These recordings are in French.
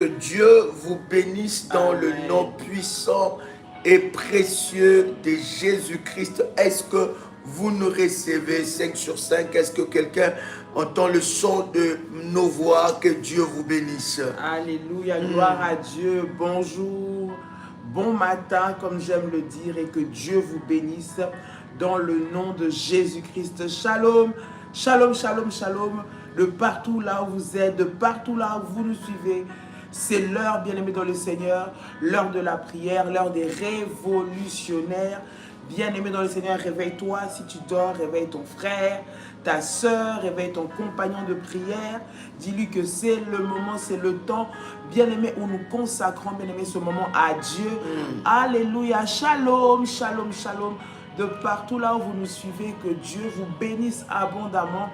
Que Dieu vous bénisse dans le nom puissant et précieux de Jésus-Christ. Est-ce que vous nous recevez 5 sur 5? Est-ce que quelqu'un entend le son de nos voix? Que Dieu vous bénisse. Alléluia, gloire à Dieu. Bonjour, bon matin, comme j'aime le dire, et que Dieu vous bénisse dans le nom de Jésus-Christ. Shalom, shalom, shalom, shalom. De partout là où vous êtes, de partout là où vous nous suivez. C'est l'heure, bien-aimés dans le Seigneur, l'heure de la prière, l'heure des révolutionnaires. Bien-aimé dans le Seigneur, réveille-toi. Si tu dors, réveille ton frère, ta soeur, réveille ton compagnon de prière. Dis-lui que c'est le moment, c'est le temps, bien-aimé, où nous consacrons, bien-aimé, ce moment à Dieu. Alléluia. Shalom, shalom, shalom. De partout là où vous nous suivez, que Dieu vous bénisse abondamment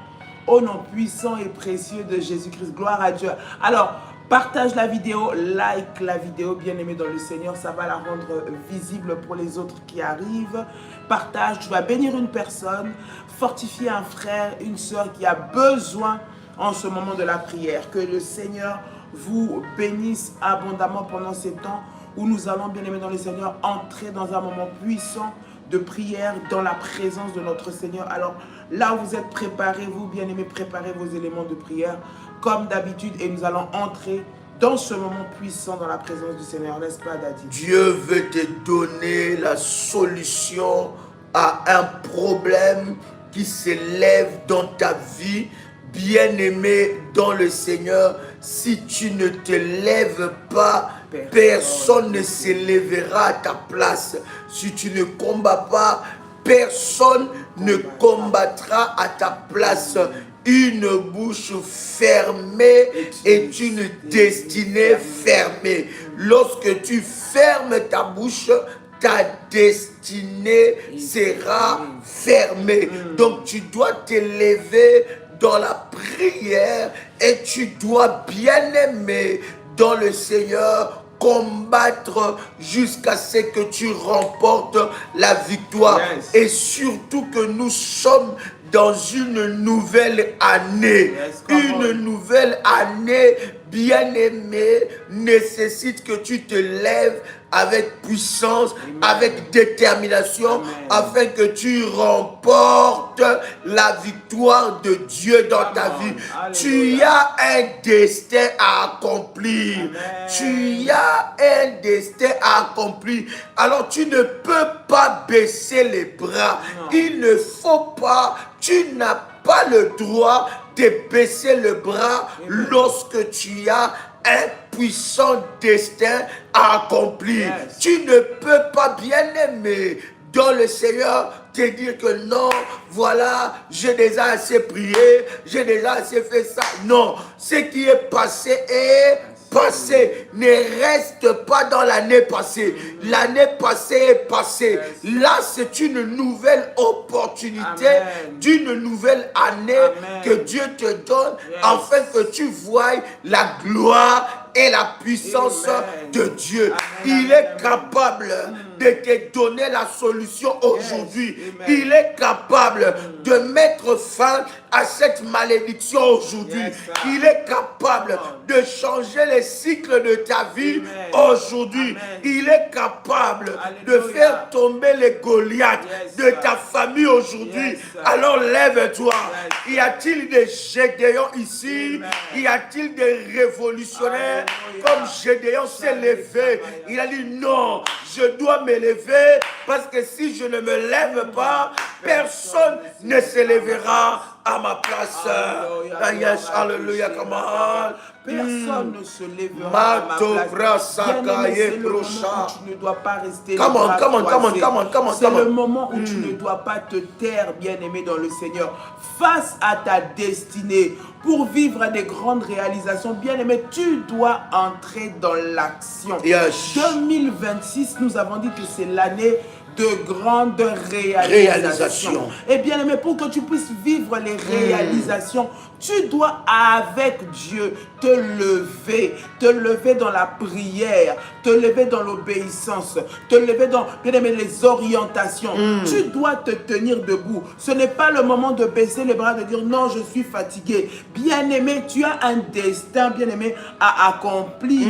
au nom puissant et précieux de Jésus-Christ. Gloire à Dieu. Alors, partage la vidéo, like la vidéo, bien-aimé dans le Seigneur, ça va la rendre visible pour les autres qui arrivent. Partage, tu vas bénir une personne, fortifier un frère, une soeur qui a besoin en ce moment de la prière. Que le Seigneur vous bénisse abondamment pendant ces temps où nous allons, bien-aimé dans le Seigneur, entrer dans un moment puissant de prière dans la présence de notre Seigneur. Alors là où vous êtes, préparez-vous, bien-aimés, préparez vos éléments de prière comme d'habitude et nous allons entrer dans ce moment puissant dans la présence du Seigneur, n'est-ce pas, Daddy? Dieu veut te donner la solution à un problème qui s'élève dans ta vie. Bien-aimé dans le Seigneur, si tu ne te lèves pas, personne ne s'élèvera à ta place. Si tu ne combats pas, personne ne combattra à ta place. Une bouche fermée est une destinée fermée. Lorsque tu fermes ta bouche, ta destinée sera fermée. Donc tu dois t'élever dans la prière et tu dois, bien aimer dans le Seigneur, combattre jusqu'à ce que tu remportes la victoire. Yes. Et surtout que nous sommes dans une nouvelle année. Yes, une nouvelle année, bien-aimée, nécessite que tu te lèves avec puissance, Amen. avec détermination, Amen. afin que tu remportes la victoire de Dieu dans ta vie. Alléluia. Tu as un destin à accomplir. Amen. Tu as un destin à accomplir. Alors tu ne peux pas baisser les bras. Non. Il ne faut pas, tu n'as pas le droit de baisser le bras. Amen. Lorsque tu as un puissant destin à accomplir. Yes. Tu ne peux pas, bien aimer dans le Seigneur, te dire que non, voilà, j'ai déjà assez prié, j'ai déjà assez fait ça. Non, ce qui est passé est passé. Ne reste pas dans l'année passée. L'année passée est passée. Là, c'est une nouvelle opportunité, Amen. d'une nouvelle année Amen. que Dieu te donne, Yes. afin que tu voies la gloire et la puissance Amen. de Dieu. Amen, Il amen, est amen. capable de te donner la solution aujourd'hui. Yes. Amen. Il est capable de mettre fin à cette malédiction aujourd'hui. Yes, sir. Il est capable de changer les cycles de ta vie Amen. aujourd'hui. Amen. Il est capable de Alléluia. faire tomber les Goliaths Yes, de sir. ta famille aujourd'hui. Yes, sir. Alors lève-toi. Yes. Y a-t-il des Gédéons ici? Amen. Y a-t-il des révolutionnaires? Alléluia. Comme Gédéon s'est levé, il a dit non, je dois me lever parce que si je ne me lève pas, personne ne se lèvera à ma place. Alléluia. Ah, yes, hallelujah, come on. Personne ne se lèvera Mato à ma place. Bien-aimé, c'est le moment où tu ne dois pas rester Come on, les bras come on, come on, croisés. come on, come on, C'est come le on. moment où tu ne dois pas te taire, bien-aimé dans le Seigneur, face à ta destinée. Pour vivre des grandes réalisations, bien-aimé, tu dois entrer dans l'action. Yes. 2026, nous avons dit que c'est l'année de grandes réalisations. Et bien aimé, pour que tu puisses vivre les réalisations, tu dois avec Dieu te lever dans la prière, te lever dans l'obéissance, te lever dans, bien aimé, les orientations. Tu dois te tenir debout. Ce n'est pas le moment de baisser les bras, de dire non, je suis fatigué. Bien aimé, tu as un destin, bien aimé, à accomplir.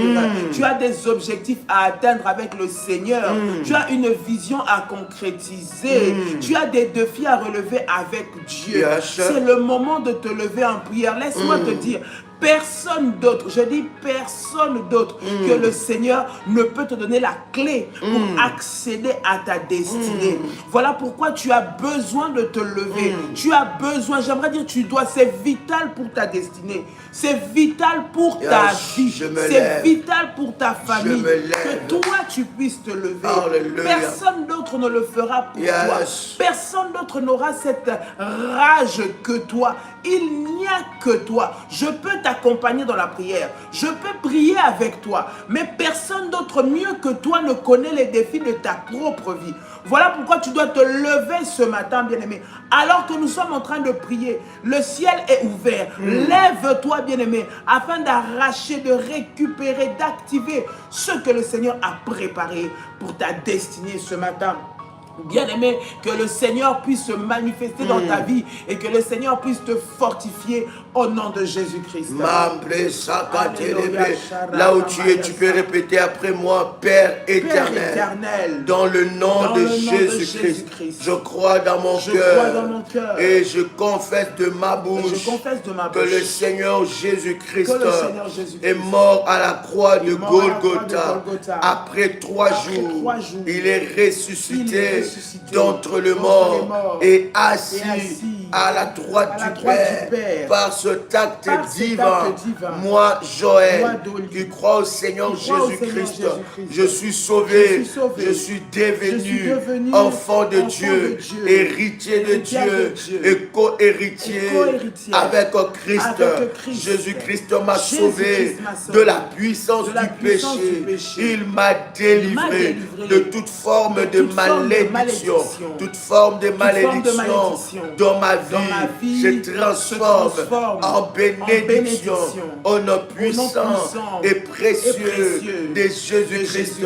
Tu as des objectifs à atteindre avec le Seigneur. Tu as une vision à concrétiser. Tu as des défis à relever avec Dieu. C'est le moment de te lever en prière. Laisse-moi te dire, personne d'autre, je dis personne d'autre que le Seigneur ne peut te donner la clé pour accéder à ta destinée. Voilà pourquoi tu as besoin de te lever. Tu as besoin, j'aimerais dire tu dois, c'est vital pour ta destinée. C'est vital pour ta vie. C'est vital pour ta famille. Que toi tu puisses te lever. Alléluia. Personne d'autre ne le fera pour toi. Personne d'autre n'aura cette rage que toi. Il n'y a que toi. Je peux t'accompagner dans la prière. Je peux prier avec toi. Mais personne d'autre mieux que toi ne connaît les défis de ta propre vie. Voilà pourquoi tu dois te lever ce matin, bien-aimé. Alors que nous sommes en train de prier, le ciel est ouvert. Lève-toi, bien-aimé, afin d'arracher, de récupérer, d'activer ce que le Seigneur a préparé pour ta destinée ce matin. Bien-aimé, que le Seigneur puisse se manifester dans ta vie et que le Seigneur puisse te fortifier au nom de Jésus-Christ. Là où tu es, tu peux répéter après moi, Père éternel, dans le nom de Jésus-Christ. Je crois dans mon cœur et je confesse de ma bouche que le Seigneur Jésus-Christ est mort à la croix de Golgotha. Après 3 jours, il est ressuscité d'entre les morts et assis à la droite du Père. Par cet acte divin, moi, Joël, qui crois au Seigneur Jésus-Christ, je suis sauvé, je suis devenu enfant de Dieu, héritier de Dieu et co-héritier avec Christ. Jésus-Christ m'a sauvé de la puissance du péché. Il m'a délivré de toute forme de malédiction. Toute forme de malédiction dans ma vie se transforme en bénédiction au nom puissant et précieux de Jésus-Christ.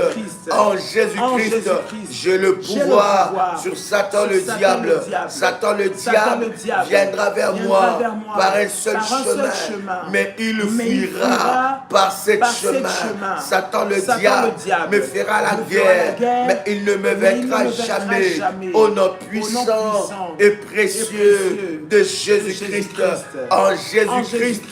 En Jésus-Christ, j'ai le pouvoir sur Satan le diable. Satan le diable viendra vers moi par un seul chemin, mais il fuira par ce chemin. Satan le diable me fera la guerre, mais il ne me vaincra jamais. Au nom puissant et précieux de Jésus-Christ. En Jésus-Christ,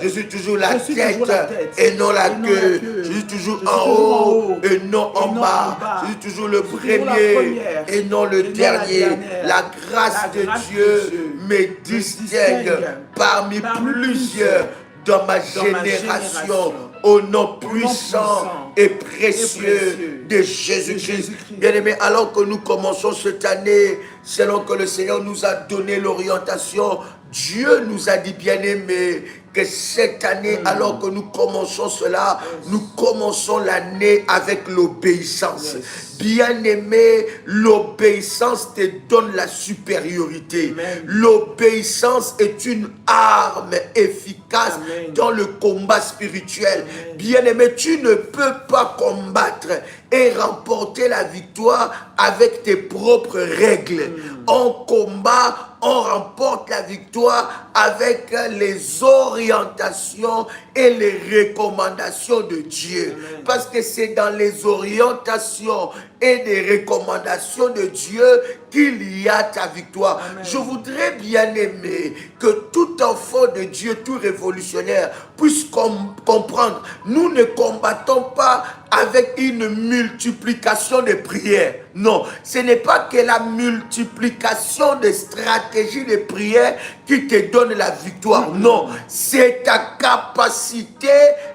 je suis toujours la tête et non la queue. Je suis toujours en haut et non en bas. Je suis toujours le premier et non le dernier. La grâce de Dieu me distingue parmi plusieurs dans ma génération. Au nom puissant et précieux de Jésus-Christ. Bien-aimés, alors que nous commençons cette année, selon que le Seigneur nous a donné l'orientation, Dieu nous a dit, bien-aimés, que cette année, alors que nous commençons cela, nous commençons l'année avec l'obéissance. Bien-aimé, l'obéissance te donne la supériorité. L'obéissance est une arme efficace dans le combat spirituel. Bien-aimé, tu ne peux pas combattre et remporter la victoire avec tes propres règles. En combat, on remporte la victoire avec les orientations et les recommandations de Dieu. Parce que c'est dans les orientations et des recommandations de Dieu qu'il y a ta victoire. Je voudrais bien aimer que tout enfant de Dieu, tout révolutionnaire puisse comprendre. Nous ne combattons pas avec une multiplication de prières. Non, ce n'est pas que la multiplication de stratégies de prière qui te donne la victoire. Non, c'est ta capacité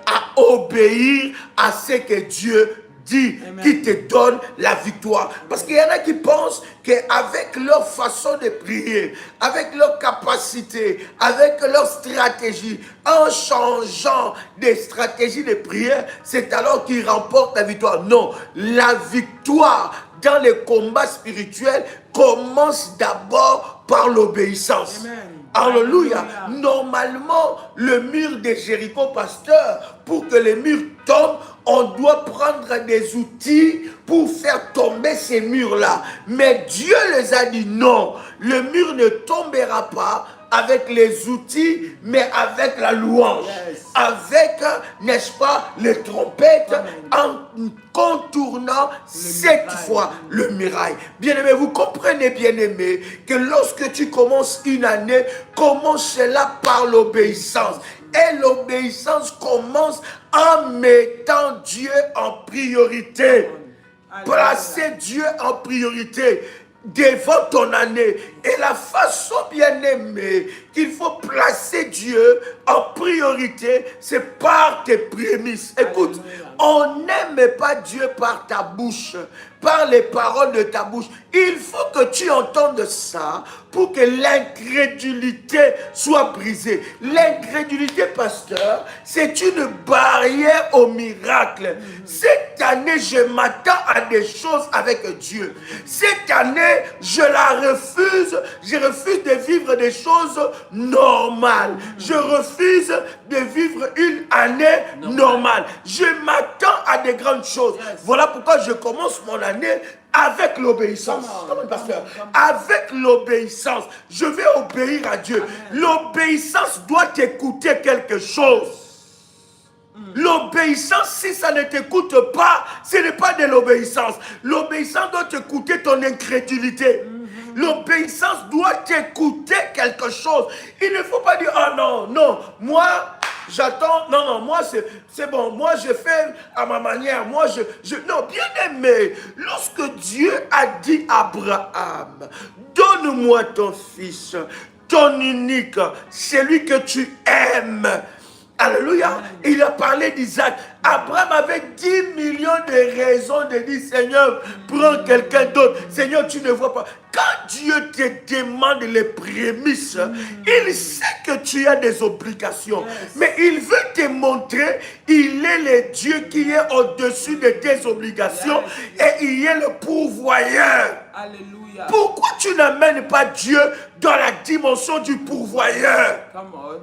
à obéir à ce que Dieu dit, qui te donne la victoire. Parce qu'il y en a qui pensent qu'avec leur façon de prier, avec leur capacité, avec leur stratégie, en changeant des stratégies de prière, c'est alors qu'ils remportent la victoire. Non, la victoire dans les combats spirituels commence d'abord par l'obéissance. Alléluia. Normalement, le mur de Jéricho, pasteur, pour que les murs tombent, on doit prendre des outils pour faire tomber ces murs-là. Mais Dieu les a dit non, le mur ne tombera pas avec les outils, mais avec la louange. Avec, n'est-ce pas, les trompettes, en contournant 7 fois le muraille. Bien-aimé, vous comprenez, bien-aimé, que lorsque tu commences une année, commence-la par l'obéissance. Et l'obéissance commence en mettant Dieu en priorité. Placer Dieu en priorité devant ton année. Et la façon, bien aimée, qu'il faut placer Dieu en priorité, c'est par tes prémices. Écoute, on n'aime pas Dieu par ta bouche, par les paroles de ta bouche. Il faut que tu entendes ça pour que l'incrédulité soit brisée. L'incrédulité, pasteur, c'est une barrière au miracle. Cette année, je m'attends à des choses avec Dieu. Cette année, je la refuse. Je refuse de vivre des choses normales. Je refuse de vivre une année normale. Je m'attends à des grandes choses. Voilà pourquoi je commence mon année avec l'obéissance. Avec l'obéissance. Je vais obéir à Dieu. L'obéissance doit t'écouter quelque chose. L'obéissance, si ça ne t'écoute pas, ce n'est pas de l'obéissance. L'obéissance doit t'écouter ton incrédulité. L'obéissance doit t'écouter quelque chose. Il ne faut pas dire, ah non, non, moi, j'attends, non, moi, c'est bon, moi, je fais à ma manière, moi, non, bien aimé, lorsque Dieu a dit à Abraham, donne-moi ton fils, ton unique, celui que tu aimes. Alléluia. Il a parlé d'Isaac. Abraham avait 10 millions de raisons de dire, Seigneur, prends quelqu'un d'autre. Seigneur, tu ne vois pas. Quand Dieu te demande les prémices, il sait que tu as des obligations. Mais il veut te montrer, il est le Dieu qui est au-dessus de tes obligations et il est le pourvoyeur. Alléluia. Pourquoi tu n'amènes pas Dieu dans la dimension du pourvoyeur? Come on.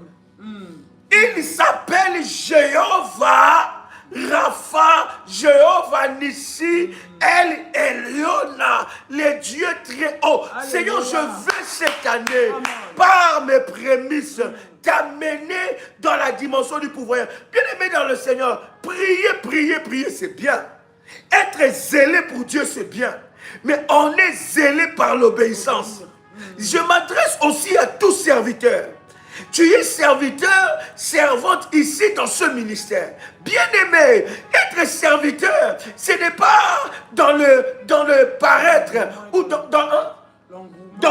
Il s'appelle Jéhovah Rapha, Jéhovah Nissi, El Eliona, le Dieu très haut. Alléluia. Seigneur, je veux cette année, par mes prémices, t'amener dans la dimension du pouvoir. Bien aimé dans le Seigneur, prier, c'est bien. Être zélé pour Dieu, c'est bien. Mais on est zélé par l'obéissance. Je m'adresse aussi à tous serviteurs. Tu es serviteur, servante ici dans ce ministère. Bien-aimé, être serviteur, ce n'est pas dans le paraître ou dans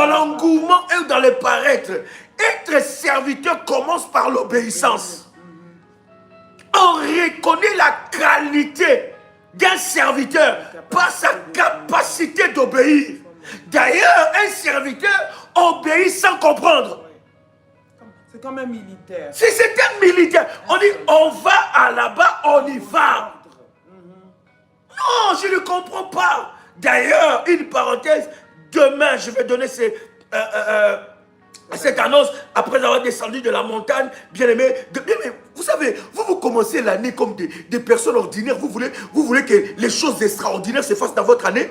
l'engouement et dans le paraître. Être serviteur commence par l'obéissance. On reconnaît la qualité d'un serviteur par sa capacité d'obéir. D'ailleurs, un serviteur obéit sans comprendre. C'est comme un militaire. Si c'est un militaire, on dit on va à là-bas, on y va. Non, je ne comprends pas. D'ailleurs, une parenthèse, demain je vais donner cette annonce après avoir descendu de la montagne. Bien-aimé, vous savez, vous commencez l'année comme des personnes ordinaires. Vous voulez que les choses extraordinaires se fassent dans votre année.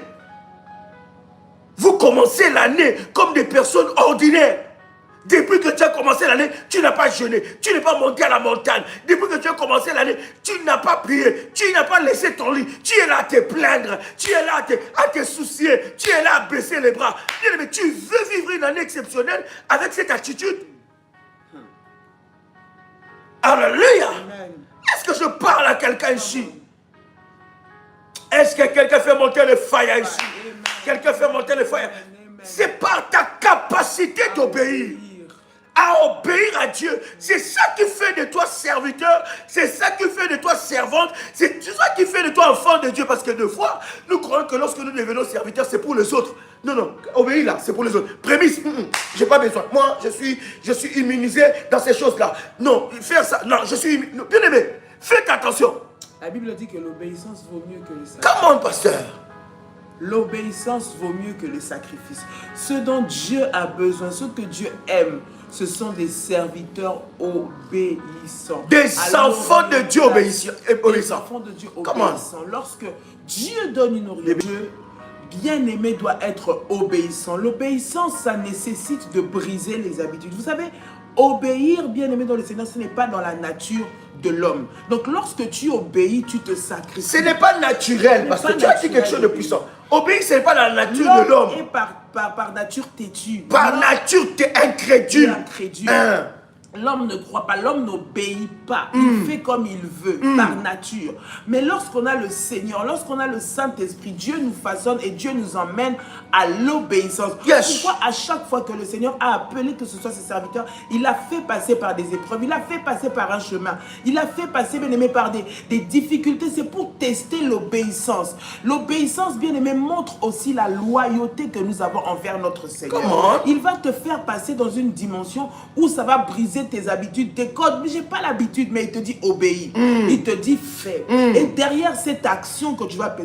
Vous commencez l'année comme des personnes ordinaires. Depuis que tu as commencé l'année, tu n'as pas jeûné, tu n'es pas monté à la montagne. Depuis que tu as commencé l'année, tu n'as pas prié, tu n'as pas laissé ton lit. Tu es là à te plaindre, tu es là à te soucier, tu es là à baisser les bras. Mais tu veux vivre une année exceptionnelle avec cette attitude? Alléluia! Est-ce que je parle à quelqu'un ici? Est-ce que quelqu'un fait monter le feu ici? Quelqu'un fait monter le feu? C'est par ta capacité d'obéir. À obéir à Dieu. C'est ça qui fait de toi serviteur. C'est ça qui fait de toi servante. C'est ça qui fait de toi enfant de Dieu. Parce que des fois, nous croyons que lorsque nous devenons serviteurs, c'est pour les autres. Non, obéir là, c'est pour les autres. Prémisse, j'ai pas besoin. Moi, je suis immunisé dans ces choses-là. Non, faire ça, non, je suis immunisé. Bien aimé, faites attention. La Bible dit que l'obéissance vaut mieux que le sacrifice. Comment, pasteur? l'obéissance vaut mieux que le sacrifice. Ce dont Dieu a besoin, ce que Dieu aime, ce sont des serviteurs obéissants. Des enfants de Dieu obéissants. Des enfants de Dieu obéissants. Lorsque Dieu donne une nourriture, Dieu bien-aimé doit être obéissant. L'obéissance, ça nécessite de briser les habitudes. Vous savez, obéir, bien-aimé dans le Seigneur, ce n'est pas dans la nature de l'homme. Donc, lorsque tu obéis, tu te sacrifies. Ce n'est pas naturel, parce que tu as dit quelque chose de puissant. Obéir, ce n'est pas dans la nature de l'homme. Et par nature têtu. Par nature, tu es incrédule. L'homme ne croit pas, l'homme n'obéit pas. Il fait comme il veut, par nature. Mais lorsqu'on a le Seigneur, lorsqu'on a le Saint-Esprit, Dieu nous façonne et Dieu nous emmène à l'obéissance. Pourquoi à chaque fois que le Seigneur a appelé que ce soit ses serviteurs, il a fait passer par des épreuves, il a fait passer par un chemin, il a fait passer, bien-aimé, par des difficultés. C'est pour tester l'obéissance. L'obéissance, bien-aimé, montre aussi la loyauté que nous avons envers notre Seigneur. Comment? Il va te faire passer dans une dimension où ça va briser tes habitudes, tes codes. Mais j'ai pas l'habitude, mais il te dit obéis. Il te dit fais. Et derrière cette action que tu vas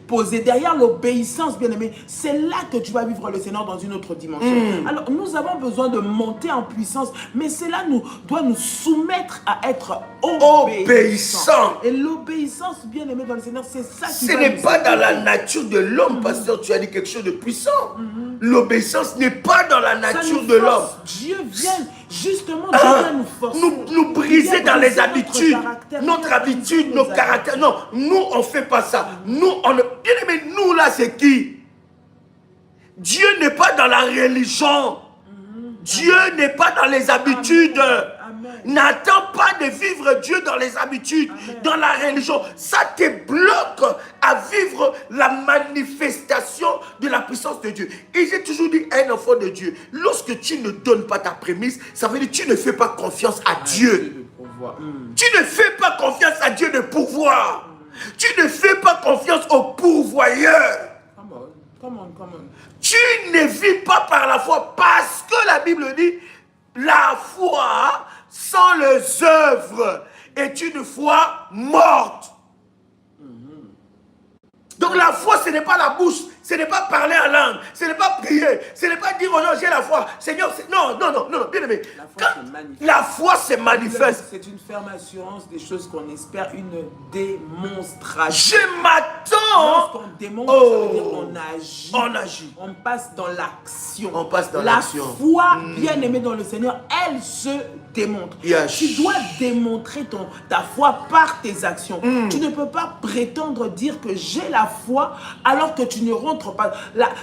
poser, derrière l'obéissance, bien-aimé, c'est là que tu vas vivre le Seigneur dans une autre dimension. Alors, nous avons besoin de monter en puissance, mais cela doit nous soumettre à être obéissants. Et l'obéissance, bien-aimé dans le Seigneur, c'est ça qui Ce n'est pas dans la nature de l'homme, pasteur, tu as dit quelque chose de puissant. L'obéissance n'est pas dans la nature de l'homme. Dieu vient justement nous forcer. Nous briser dans les habitudes, notre habitude, nos caractères. Non, nous on ne fait pas ça. Nous, bien aimé, nous là c'est qui? Dieu n'est pas dans la religion. Dieu n'est pas dans les habitudes. N'attends pas de vivre Dieu dans les habitudes, dans la religion. Ça te bloque à vivre la manifestation de la puissance de Dieu. Et j'ai toujours dit à un enfant de Dieu, lorsque tu ne donnes pas ta prémisse, ça veut dire que tu ne fais pas confiance à Dieu. Tu ne fais pas confiance à Dieu de pouvoir. Tu ne fais pas confiance au pourvoyeur. Come on. Tu ne vis pas par la foi, parce que la Bible dit, la foi sans les œuvres est une foi morte. Donc la foi, ce n'est pas la bouche, ce n'est pas parler en langue, ce n'est pas prier, ce n'est pas dire oh non j'ai la foi. Seigneur, non, bien aimé. La foi se manifeste. C'est une ferme assurance des choses qu'on espère, une démonstration. Je m'attends. Lorsqu'on démontre, ça veut dire qu'on agit. On agit. On passe dans l'action. On passe dans l'action. La foi, bien aimée dans le Seigneur, elle se démontre. Tu dois démontrer ta foi par tes actions. Tu ne peux pas prétendre dire que j'ai la foi alors que tu ne rentres pas.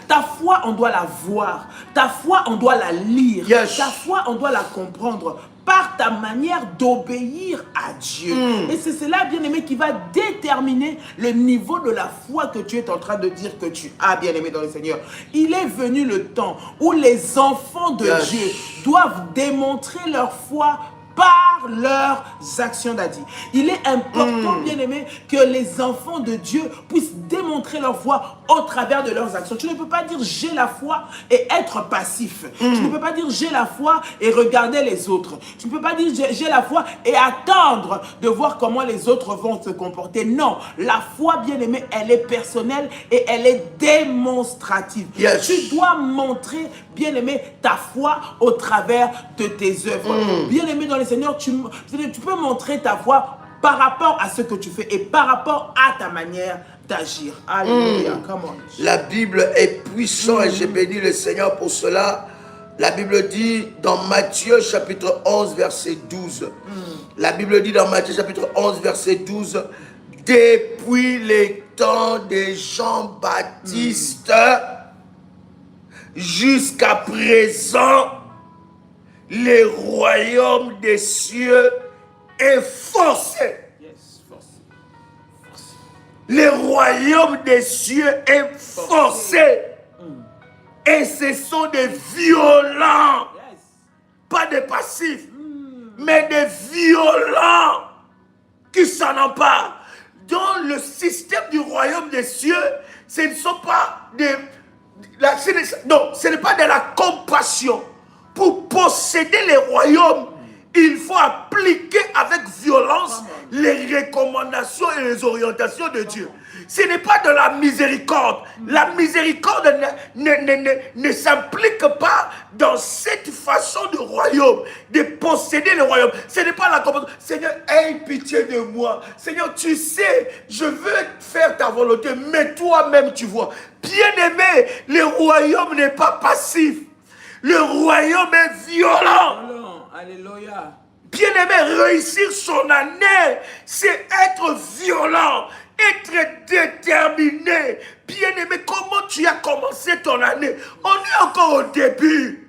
Ta foi, on doit la voir. Ta foi, on doit la lire. Ta foi, on doit la comprendre par ta manière d'obéir à Dieu. Et c'est cela, bien-aimé, qui va déterminer le niveau de la foi que tu es en train de dire que tu as, bien-aimé dans le Seigneur. Il est venu le temps où les enfants de Dieu doivent démontrer leur foi par leurs actions, Daddy. Il est important, bien-aimé, que les enfants de Dieu puissent démontrer leur foi au travers de leurs actions. Tu ne peux pas dire j'ai la foi et être passif. Tu ne peux pas dire j'ai la foi et regarder les autres. Tu ne peux pas dire j'ai la foi et attendre de voir comment les autres vont se comporter. Non, la foi, bien-aimé, elle est personnelle et elle est démonstrative. Tu dois montrer, bien-aimé, ta foi au travers de tes œuvres. Bien-aimé dans le Seigneur, tu peux montrer ta foi par rapport à ce que tu fais et par rapport à ta manière d'agir. Alléluia. Come on. La Bible est puissante et je bénis le Seigneur pour cela. La Bible dit dans Matthieu chapitre 11 verset 12. La Bible dit dans Matthieu chapitre 11 verset 12. Depuis les temps de Jean-Baptiste jusqu'à présent, le royaume des cieux est forcé. Le royaume des cieux est forcé. Et ce sont des violents. Pas des passifs, mais des violents qui s'en emparent. Dans le système du royaume des cieux, ce ne sont pas ce n'est pas de la compassion. Pour posséder les royaumes, il faut appliquer avec violence les recommandations et les orientations de Dieu. Ce n'est pas de la miséricorde. La miséricorde ne s'implique pas dans cette façon de royaume, de posséder le royaume. Ce n'est pas la compassion. Seigneur, aie pitié de moi. Seigneur, tu sais, je veux faire ta volonté, mais toi-même tu vois. Bien-aimé, le royaume n'est pas passif. Le royaume est violent. Alléluia. Bien-aimé, réussir son année, c'est être violent, être déterminé. Bien-aimé, comment tu as commencé ton année? On est encore au début.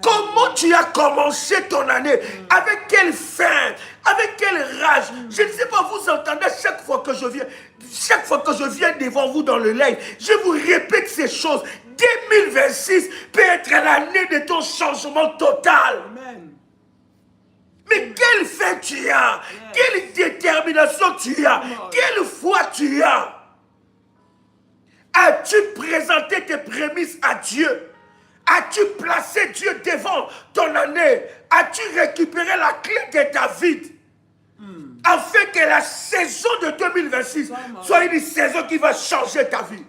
Comment tu as commencé ton année? Avec quelle faim? Avec quelle rage? Je ne sais pas, vous entendez chaque fois que je viens devant vous dans le live, je vous répète ces choses. 2026 peut être l'année de ton changement total. Amen. Mais quelle faim tu as? Quelle détermination tu as? Quelle foi tu as? As-tu présenté tes prémices à Dieu? As-tu placé Dieu devant ton année? As-tu récupéré la clé de David? Afin que la saison de 2026 soit une saison qui va changer ta vie.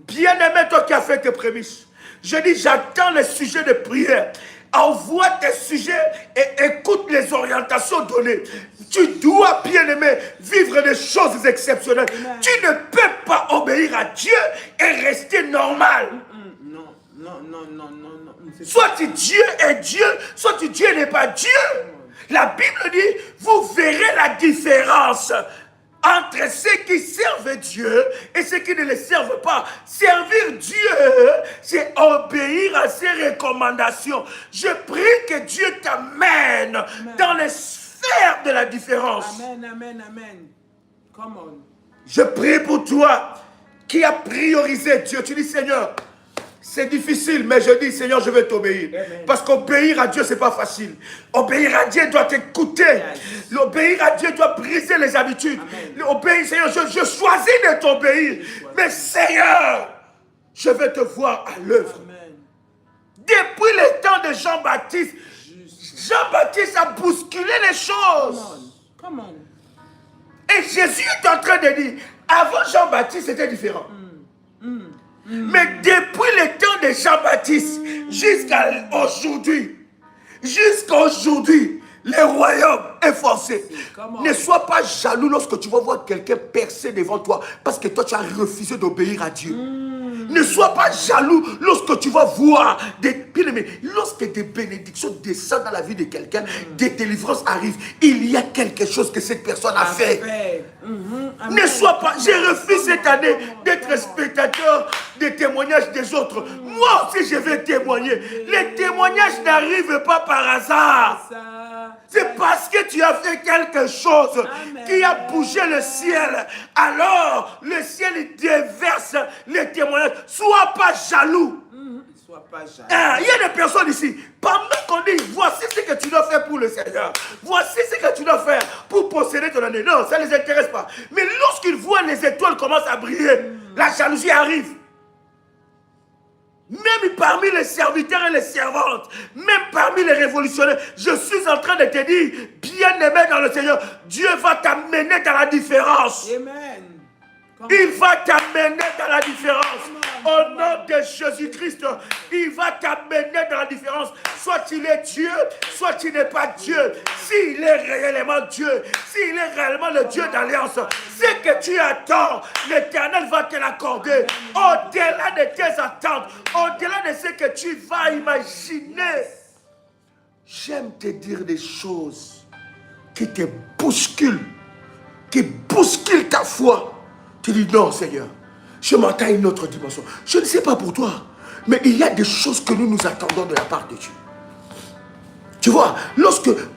Bien-aimé, toi qui as fait tes prémices, je dis, j'attends les sujets de prière. Envoie tes sujets et écoute les orientations données. Tu dois, bien-aimé, vivre des choses exceptionnelles. Amen. Tu ne peux pas obéir à Dieu et rester normal. Non. Soit Dieu est Dieu, soit Dieu n'est pas Dieu. La Bible dit, vous verrez la différence entre ceux qui servent Dieu et ceux qui ne le servent pas. Servir Dieu, c'est obéir à ses recommandations. Je prie que Dieu t'amène dans les sphères de la différence. Amen. Come on. Je prie pour toi qui a priorisé Dieu. Tu dis, Seigneur, c'est difficile, mais je dis, Seigneur, je vais t'obéir. Parce qu'obéir à Dieu, ce n'est pas facile. Obéir à Dieu doit t'écouter. L'obéir à Dieu doit briser les habitudes. Obéir, Seigneur, je choisis de t'obéir. Mais Seigneur, je vais te voir à l'œuvre. Depuis le temps de Jean-Baptiste, Jean-Baptiste a bousculé les choses. Come on. Et Jésus est en train de dire, avant Jean-Baptiste, c'était différent. Mais depuis le temps de Jean-Baptiste jusqu'à aujourd'hui, le royaume est forcé. Ne sois pas jaloux lorsque tu vas voir quelqu'un percer devant toi parce que toi tu as refusé d'obéir à Dieu. Ne sois pas jaloux lorsque tu vas voir lorsque des bénédictions descendent dans la vie de quelqu'un, des délivrances arrivent, il y a quelque chose que cette personne a fait. Ne sois pas, j'ai refusé cette année d'être spectateur des témoignages des autres. Moi aussi je vais témoigner. Les témoignages n'arrivent pas par hasard. C'est parce que tu as fait quelque chose qui a bougé le ciel. Alors, le ciel déverse les témoignages. Sois pas jaloux. Il y a des personnes ici, pendant qu'on dit, voici ce que tu dois faire pour le Seigneur. Voici ce que tu dois faire pour posséder ton année. Non, ça ne les intéresse pas. Mais lorsqu'ils voient les étoiles commencent à briller, la jalousie arrive. Même parmi les serviteurs et les servantes, même parmi les révolutionnaires, je suis en train de te dire, bien-aimé dans le Seigneur, Dieu va t'amener dans la différence. Amen. Il va t'amener dans la différence. Au nom de Jésus-Christ, il va t'amener dans la différence. Soit il est Dieu, soit il n'est pas Dieu. S'il est réellement Dieu, s'il est réellement le Dieu d'alliance, ce que tu attends, l'Éternel va te l'accorder. Au-delà de tes attentes, au-delà de ce que tu vas imaginer. J'aime te dire des choses qui te bousculent, qui bousculent ta foi. Tu dis non, Seigneur, je m'attends à une autre dimension. Je ne sais pas pour toi, mais il y a des choses que nous attendons de la part de Dieu. Tu vois,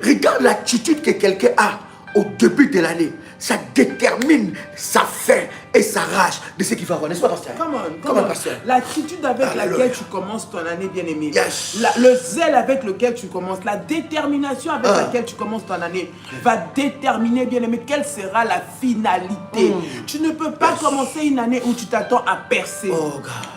regarde l'attitude que quelqu'un a au début de l'année, ça détermine sa fin et sa rage de ce qu'il va avoir. N'est-ce pas, pasteur? Come on. Pasteur? L'attitude avec Alléluia. laquelle tu commences ton année, bien-aimé. Yes. Le zèle avec lequel tu commences, la détermination avec laquelle tu commences ton année va déterminer, bien-aimé, quelle sera la finalité. Tu ne peux pas commencer une année où tu t'attends à percer.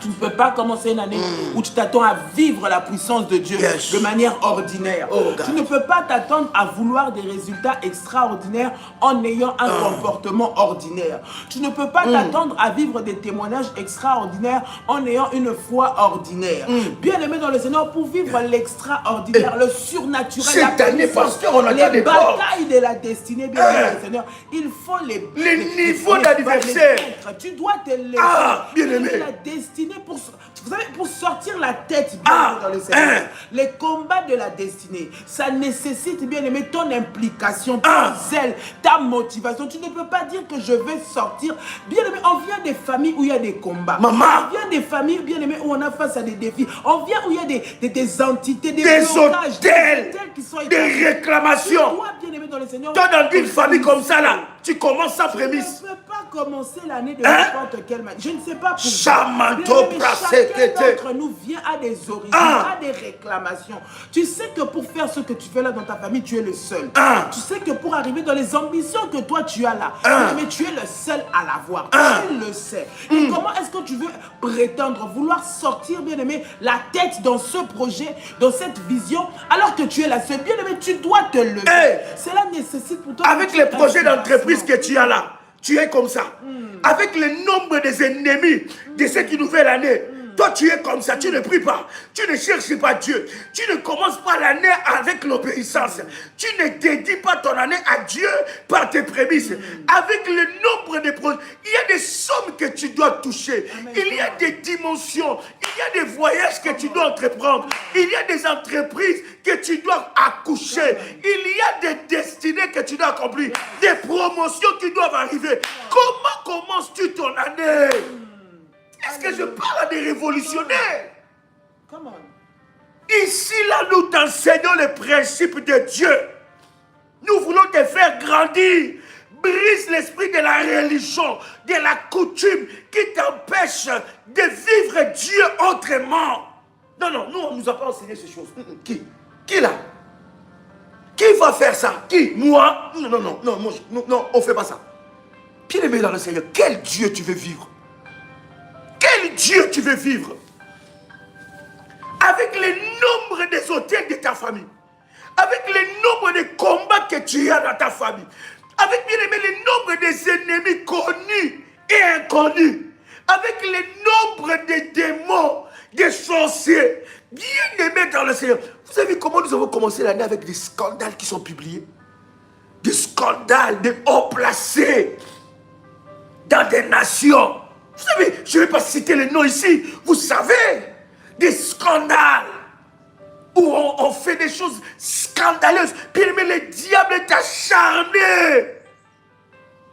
Tu ne peux pas commencer une année où tu t'attends à vivre la puissance de Dieu de manière ordinaire. Tu ne peux pas t'attendre à vouloir des résultats extraordinaires en ayant un comportement ordinaire. Tu ne peux pas t'attendre à vivre des témoignages extraordinaires en ayant une foi ordinaire. Bien aimé dans le Seigneur, pour vivre l'extraordinaire, le surnaturel, cette année, pasteur, on a les batailles de la destinée, bien aimé dans le Seigneur, il faut les niveaux d'adversaire. Tu dois te lever. Bien aimé. La destinée vous savez, pour sortir la tête bien aimé dans le Seigneur, les combats de la destinée, ça nécessite, bien aimé, ton implication, ton zèle, ta motivation. Tu ne peux pas dire que je vais sortir. Bien aimé, on vient des familles où il y a des combats. Maman. On vient des familles, bien aimé, où on a face à des défis. On vient où il y a des entités, des blocages, qui sont des réclamations. Toi, bien aimé dans le Seigneur, toi, dans une famille comme ça, là, tu commences sans prémisse. Tu ne peux pas commencer l'année de n'importe quelle manière. Je ne sais pas pour chacun d'entre nous vient à des origines, à des réclamations. Tu sais que pour faire ce que tu fais là dans ta famille, tu es le seul. Tu sais que pour arriver dans les ambitions que toi tu as là, mais tu es le seul à l'avoir. Tu le sais. Et comment est-ce que tu veux prétendre vouloir sortir, bien aimé, la tête dans ce projet, dans cette vision, alors que tu es la seule? Bien aimé, tu dois te lever. Cela nécessite pour toi... Avec les projets d'entreprise que tu as là, tu es comme ça. Avec le nombre des ennemis de cette nouvelle année, toi tu es comme ça, tu ne pries pas, tu ne cherches pas Dieu, tu ne commences pas l'année avec l'obéissance, tu ne dédies pas ton année à Dieu par tes prémices. Avec le nombre de projets, il y a des sommes que tu dois toucher, il y a des dimensions, il y a des voyages que tu dois entreprendre, il y a des entreprises que tu dois accoucher, il y a des destinées que tu dois accomplir, des promotions qui doivent arriver. Comment commences-tu ton année? Est-ce que je parle à des révolutionnaires? Ici, là, nous t'enseignons les principes de Dieu. Nous voulons te faire grandir. Brise l'esprit de la religion, de la coutume qui t'empêche de vivre Dieu autrement. Non, nous, on ne nous a pas enseigné ces choses. Qui là? Qui va faire ça? Qui? Moi? Non, on ne fait pas ça. Bien aimé dans le Seigneur, quel Dieu tu veux vivre? Quel Dieu tu veux vivre? Avec le nombre des hôtels de ta famille, avec le nombre de combats que tu as dans ta famille, avec bien aimé le nombre des ennemis connus et inconnus, avec le nombre de démons, des sorciers, bien aimé dans le Seigneur. Vous savez comment nous avons commencé l'année avec des scandales qui sont publiés? Des scandales, des hauts placés dans des nations. Vous savez, je ne vais pas citer les noms ici. Vous savez, des scandales où on fait des choses scandaleuses. Puis le diable est acharné.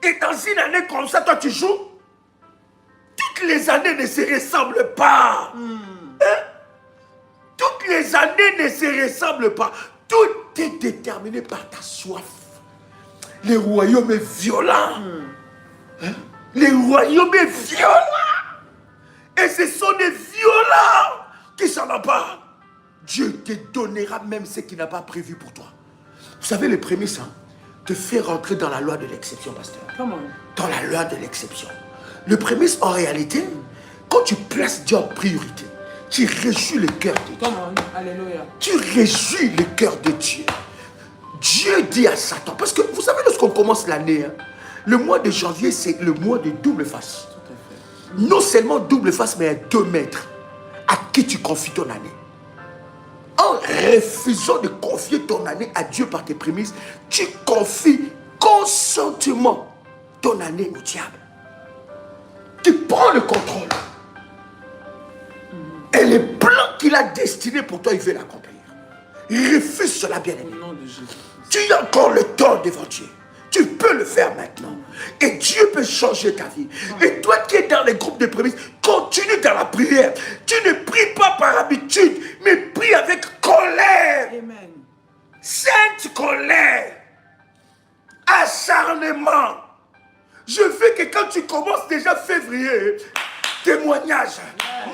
Et dans une année comme ça, toi tu joues. Toutes les années ne se ressemblent pas. Toutes les années ne se ressemblent pas. Tout est déterminé par ta soif. Le royaume est violent. Le royaume est violent. Et ce sont des violents qui s'en emparent. Dieu te donnera même ce qu'il n'a pas prévu pour toi. Vous savez, les prémices, te faire rentrer dans la loi de l'exception, pasteur. Dans la loi de l'exception. Le prémisse, en réalité, quand tu places Dieu en priorité, tu réjouis le cœur de Dieu. Alléluia. Tu réjouis le cœur de Dieu. Dieu dit à Satan, parce que vous savez, lorsqu'on commence l'année, le mois de janvier, c'est le mois de double face. Non seulement double face, mais à 2 mètres. À qui tu confies ton année? En refusant de confier ton année à Dieu par tes prémices, tu confies consentement ton année au diable. Tu prends le contrôle. Et les plans qu'il a destinés pour toi, il veut l'accomplir. Refuse cela, bien-aimé. Tu as encore le temps devant Dieu. Tu peux le faire maintenant. Et Dieu peut changer ta vie. Et toi qui es dans les groupes de prémices, continue dans la prière. Tu ne pries pas par habitude, mais prie avec colère. Amen. Sainte colère. Acharnement. Je veux que quand tu commences déjà février, témoignage,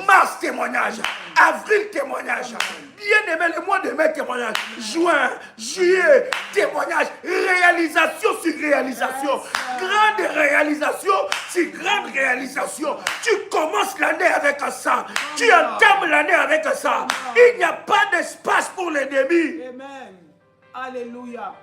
mars témoignage, avril témoignage, bien aimé le mois de mai témoignage, juin, juillet témoignage, réalisation sur réalisation, grande réalisation sur grande réalisation. Tu commences l'année avec ça, tu entames l'année avec ça. Il n'y a pas d'espace pour l'ennemi. Amen. Alléluia.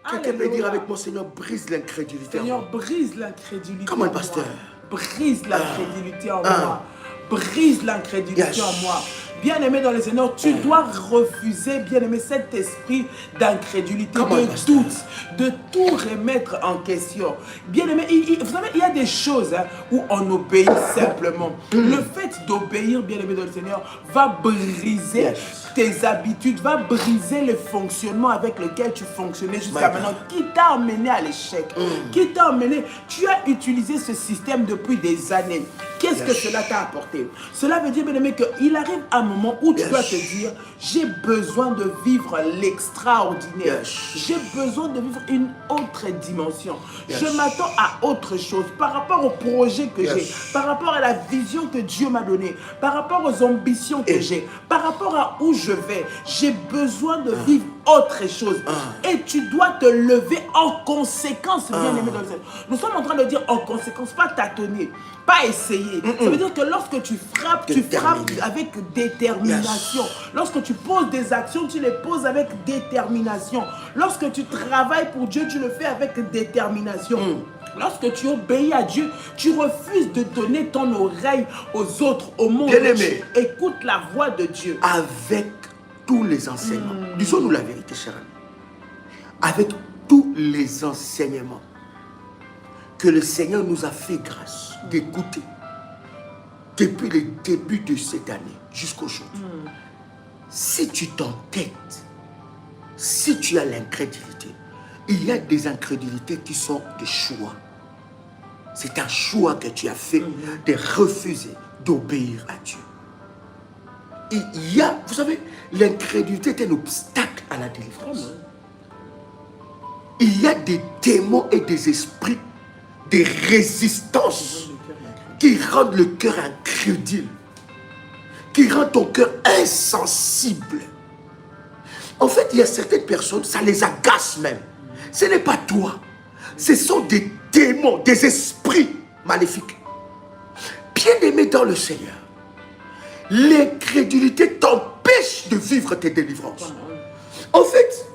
Quelqu'un peut dire avec moi, Seigneur, brise l'incrédulité. Seigneur, brise l'incrédulité. Comment, pasteur? Brise l'incrédulité en moi. Brise l'incrédulité en moi. Bien-aimé dans le Seigneur, tu dois refuser, bien-aimé, cet esprit d'incrédulité, de doute, de tout remettre en question. Bien-aimé, vous savez, il y a des choses où on obéit simplement. Le fait d'obéir, bien-aimé dans le Seigneur, va briser tes habitudes, va briser le fonctionnement avec lequel tu fonctionnais jusqu'à maintenant, qui t'a emmené à l'échec, qui t'a emmené, tu as utilisé ce système depuis des années. Qu'est-ce que cela t'a apporté? Cela veut dire, bien-aimé, qu'il arrive un moment où tu dois te dire, j'ai besoin de vivre l'extraordinaire. J'ai besoin de vivre une autre dimension. Je m'attends à autre chose par rapport au projet que j'ai, par rapport à la vision que Dieu m'a donnée, par rapport aux ambitions que j'ai, par rapport à où je vais. J'ai besoin de vivre autre chose. Et tu dois te lever en conséquence, bien-aimé dans le Seigneur. Nous sommes en train de dire en conséquence, pas tâtonner, pas essayer. Ça veut dire que lorsque tu frappes, tu frappes avec détermination. Lorsque tu poses des actions, tu les poses avec détermination. Lorsque tu travailles pour Dieu, tu le fais avec détermination. Lorsque tu obéis à Dieu, tu refuses de donner ton oreille aux autres, au monde. Bien-aimé, écoute la voix de Dieu. Avec tous les enseignements, disons-nous la vérité, cher ami. Avec tous les enseignements que le Seigneur nous a fait grâce d'écouter depuis le début de cette année jusqu'aujourd'hui. Si tu t'entêtes, si tu as l'incrédulité, il y a des incrédulités qui sont des choix. C'est un choix que tu as fait de refuser d'obéir à Dieu. Il y a, vous savez, l'incrédulité est un obstacle à la délivrance. Il y a des démons et des esprits, des résistances qui rendent le cœur incrédule, qui rendent ton cœur insensible. En fait, il y a certaines personnes, ça les agace même. Ce n'est pas toi. Ce sont des démons, des esprits maléfiques. Bien-aimé dans le Seigneur, l'incrédulité t'empêche de vivre tes délivrances. En fait,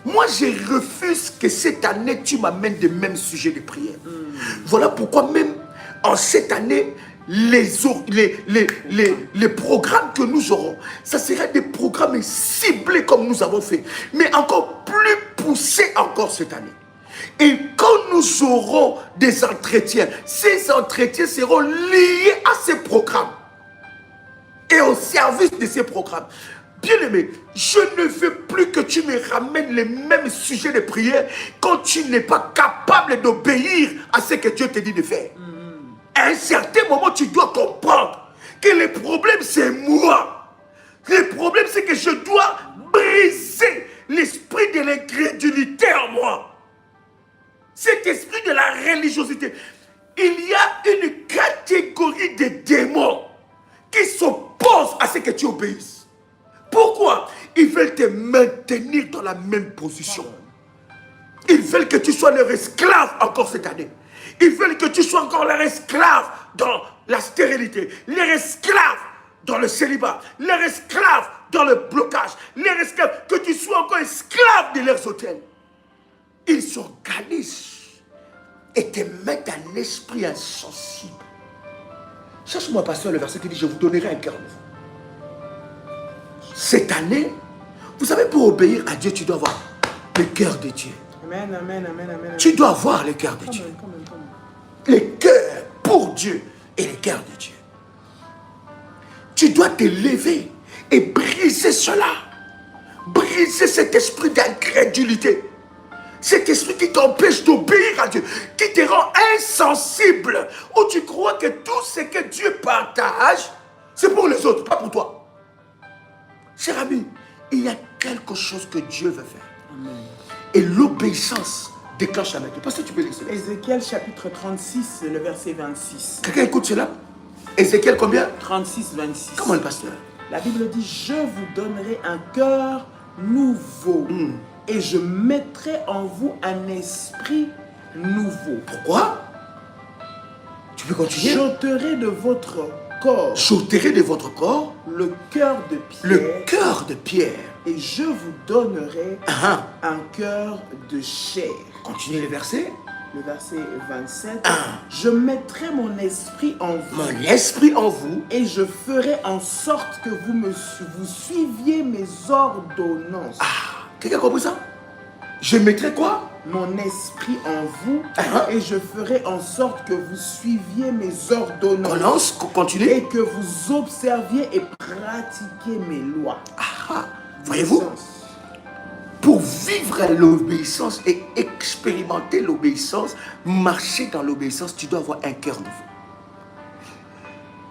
moi je refuse que cette année tu m'amènes des mêmes sujets de prière. Voilà pourquoi même en cette année, les programmes que nous aurons, ça sera des programmes ciblés comme nous avons fait, mais encore plus poussés encore cette année. Et quand nous aurons des entretiens, ces entretiens seront liés à ces programmes et au service de ces programmes. Bien-aimé, je ne veux plus que tu me ramènes les mêmes sujets de prière quand tu n'es pas capable d'obéir à ce que Dieu te dit de faire. À un certain moment, tu dois comprendre que le problème, c'est moi. Le problème, c'est que je dois briser l'esprit de l'incrédulité en moi. Cet esprit de la religiosité. Il y a une catégorie de démons qui s'opposent à ce que tu obéisses. Pourquoi? Ils veulent te maintenir dans la même position. Ils veulent que tu sois leur esclave encore cette année. Ils veulent que tu sois encore leur esclave dans la stérilité, leur esclave dans le célibat, leur esclave dans le blocage, leur esclave, que tu sois encore esclave de leurs hôtels. Ils s'organisent et te mettent un esprit insensible. Cherche-moi, pasteur, le verset qui dit, je vous donnerai un cœur nouveau. Cette année, vous savez, pour obéir à Dieu, tu dois avoir le cœur de Dieu. Amen, amen, amen, amen. Tu dois avoir le cœur de Dieu. Le cœur pour Dieu et le cœur de Dieu. Tu dois te lever et briser cela. Briser cet esprit d'incrédulité. Cet esprit qui t'empêche d'obéir à Dieu, qui te rend insensible, où tu crois que tout ce que Dieu partage, c'est pour les autres, pas pour toi. Cher ami, il y a quelque chose que Dieu veut faire. Amen. Et l'obéissance déclenche la main. Parce que tu peux lire cela. Ézéchiel chapitre 36, le verset 26. Quelqu'un écoute cela? Ézéchiel combien? 36, 26. Comment le pasteur? La Bible dit, je vous donnerai un cœur nouveau et je mettrai en vous un esprit nouveau. Pourquoi? Tu peux continuer? J'ôterai de votre corps J'ôterai de votre corps le cœur de le pierre cœur de pierre. et je vous donnerai un cœur de chair. Continuez le verset. Le verset 27. Je mettrai mon esprit en vous. Mon esprit en vous. Et je ferai en sorte que vous suiviez mes ordonnances. Quelqu'un a compris ça? Je mettrai quoi? Mon esprit en vous. Et je ferai en sorte que vous suiviez mes ordonnances. Continue. Et que vous observiez et pratiquiez mes lois. Voyez-vous? Pour vivre l'obéissance et expérimenter l'obéissance, marcher dans l'obéissance, tu dois avoir un cœur nouveau.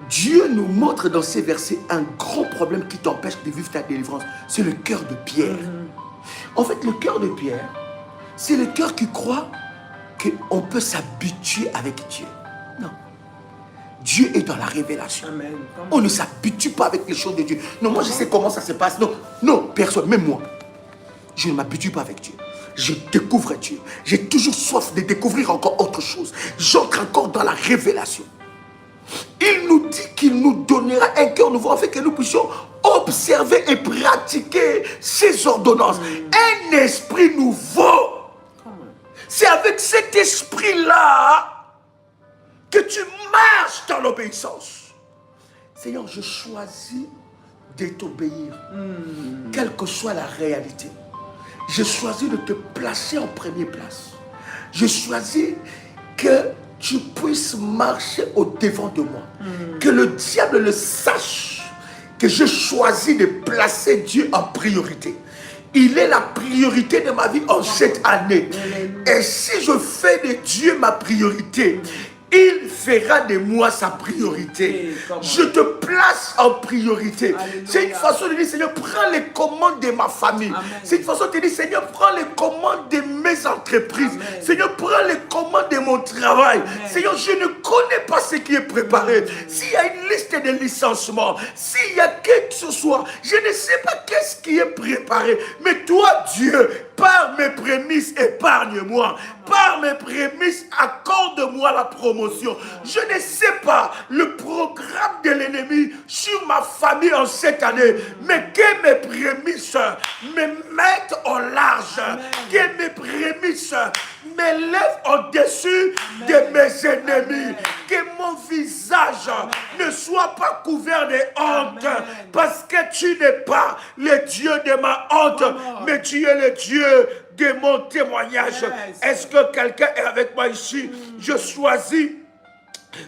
Dieu nous montre dans ces versets un grand problème qui t'empêche de vivre ta délivrance. C'est le cœur de pierre. En fait, le cœur de pierre, c'est le cœur qui croit qu'on peut s'habituer avec Dieu. Non. Dieu est dans la révélation. Amen. On ne s'habitue pas avec les choses de Dieu. Non, moi je sais comment ça se passe. Non, non, personne, même moi. Je ne m'habitue pas avec Dieu. Je découvre Dieu. J'ai toujours soif de découvrir encore autre chose. J'entre encore dans la révélation. Il nous dit qu'il nous donnera un cœur nouveau afin que nous puissions observer et pratiquer ses ordonnances. Un esprit nouveau. C'est avec cet esprit-là que tu marches dans l'obéissance. Seigneur, je choisis de t'obéir, quelle que soit la réalité. Je choisis de te placer en première place. Je choisis que tu puisses marcher au-devant de moi. Que le diable le sache. Que je choisis de placer Dieu en priorité. Il est la priorité de ma vie en cette année. Et si je fais de Dieu ma priorité, il fera de moi sa priorité. Je te place en priorité. C'est une façon de dire, Seigneur, prends les commandes de ma famille. C'est une façon de dire, Seigneur, prends les commandes de mes entreprises. Seigneur, prends les commandes de mon travail. Seigneur, je ne connais pas ce qui est préparé. S'il y a une liste de licenciements, s'il y a quelque chose, je ne sais pas qu'est-ce qui est préparé. Mais toi, Dieu, par mes prémices, épargne-moi. Par mes prémices, accorde-moi la promotion. Je ne sais pas le programme de l'ennemi sur ma famille en cette année, mais que mes prémices me mettent au large. Que mes prémices m'élèvent au-dessus de mes ennemis. Que mon visage ne soit pas couvert de honte, parce que tu n'es pas le Dieu de ma honte, mais tu es le Dieu de mon témoignage. Est-ce que quelqu'un est avec moi ici? Je choisis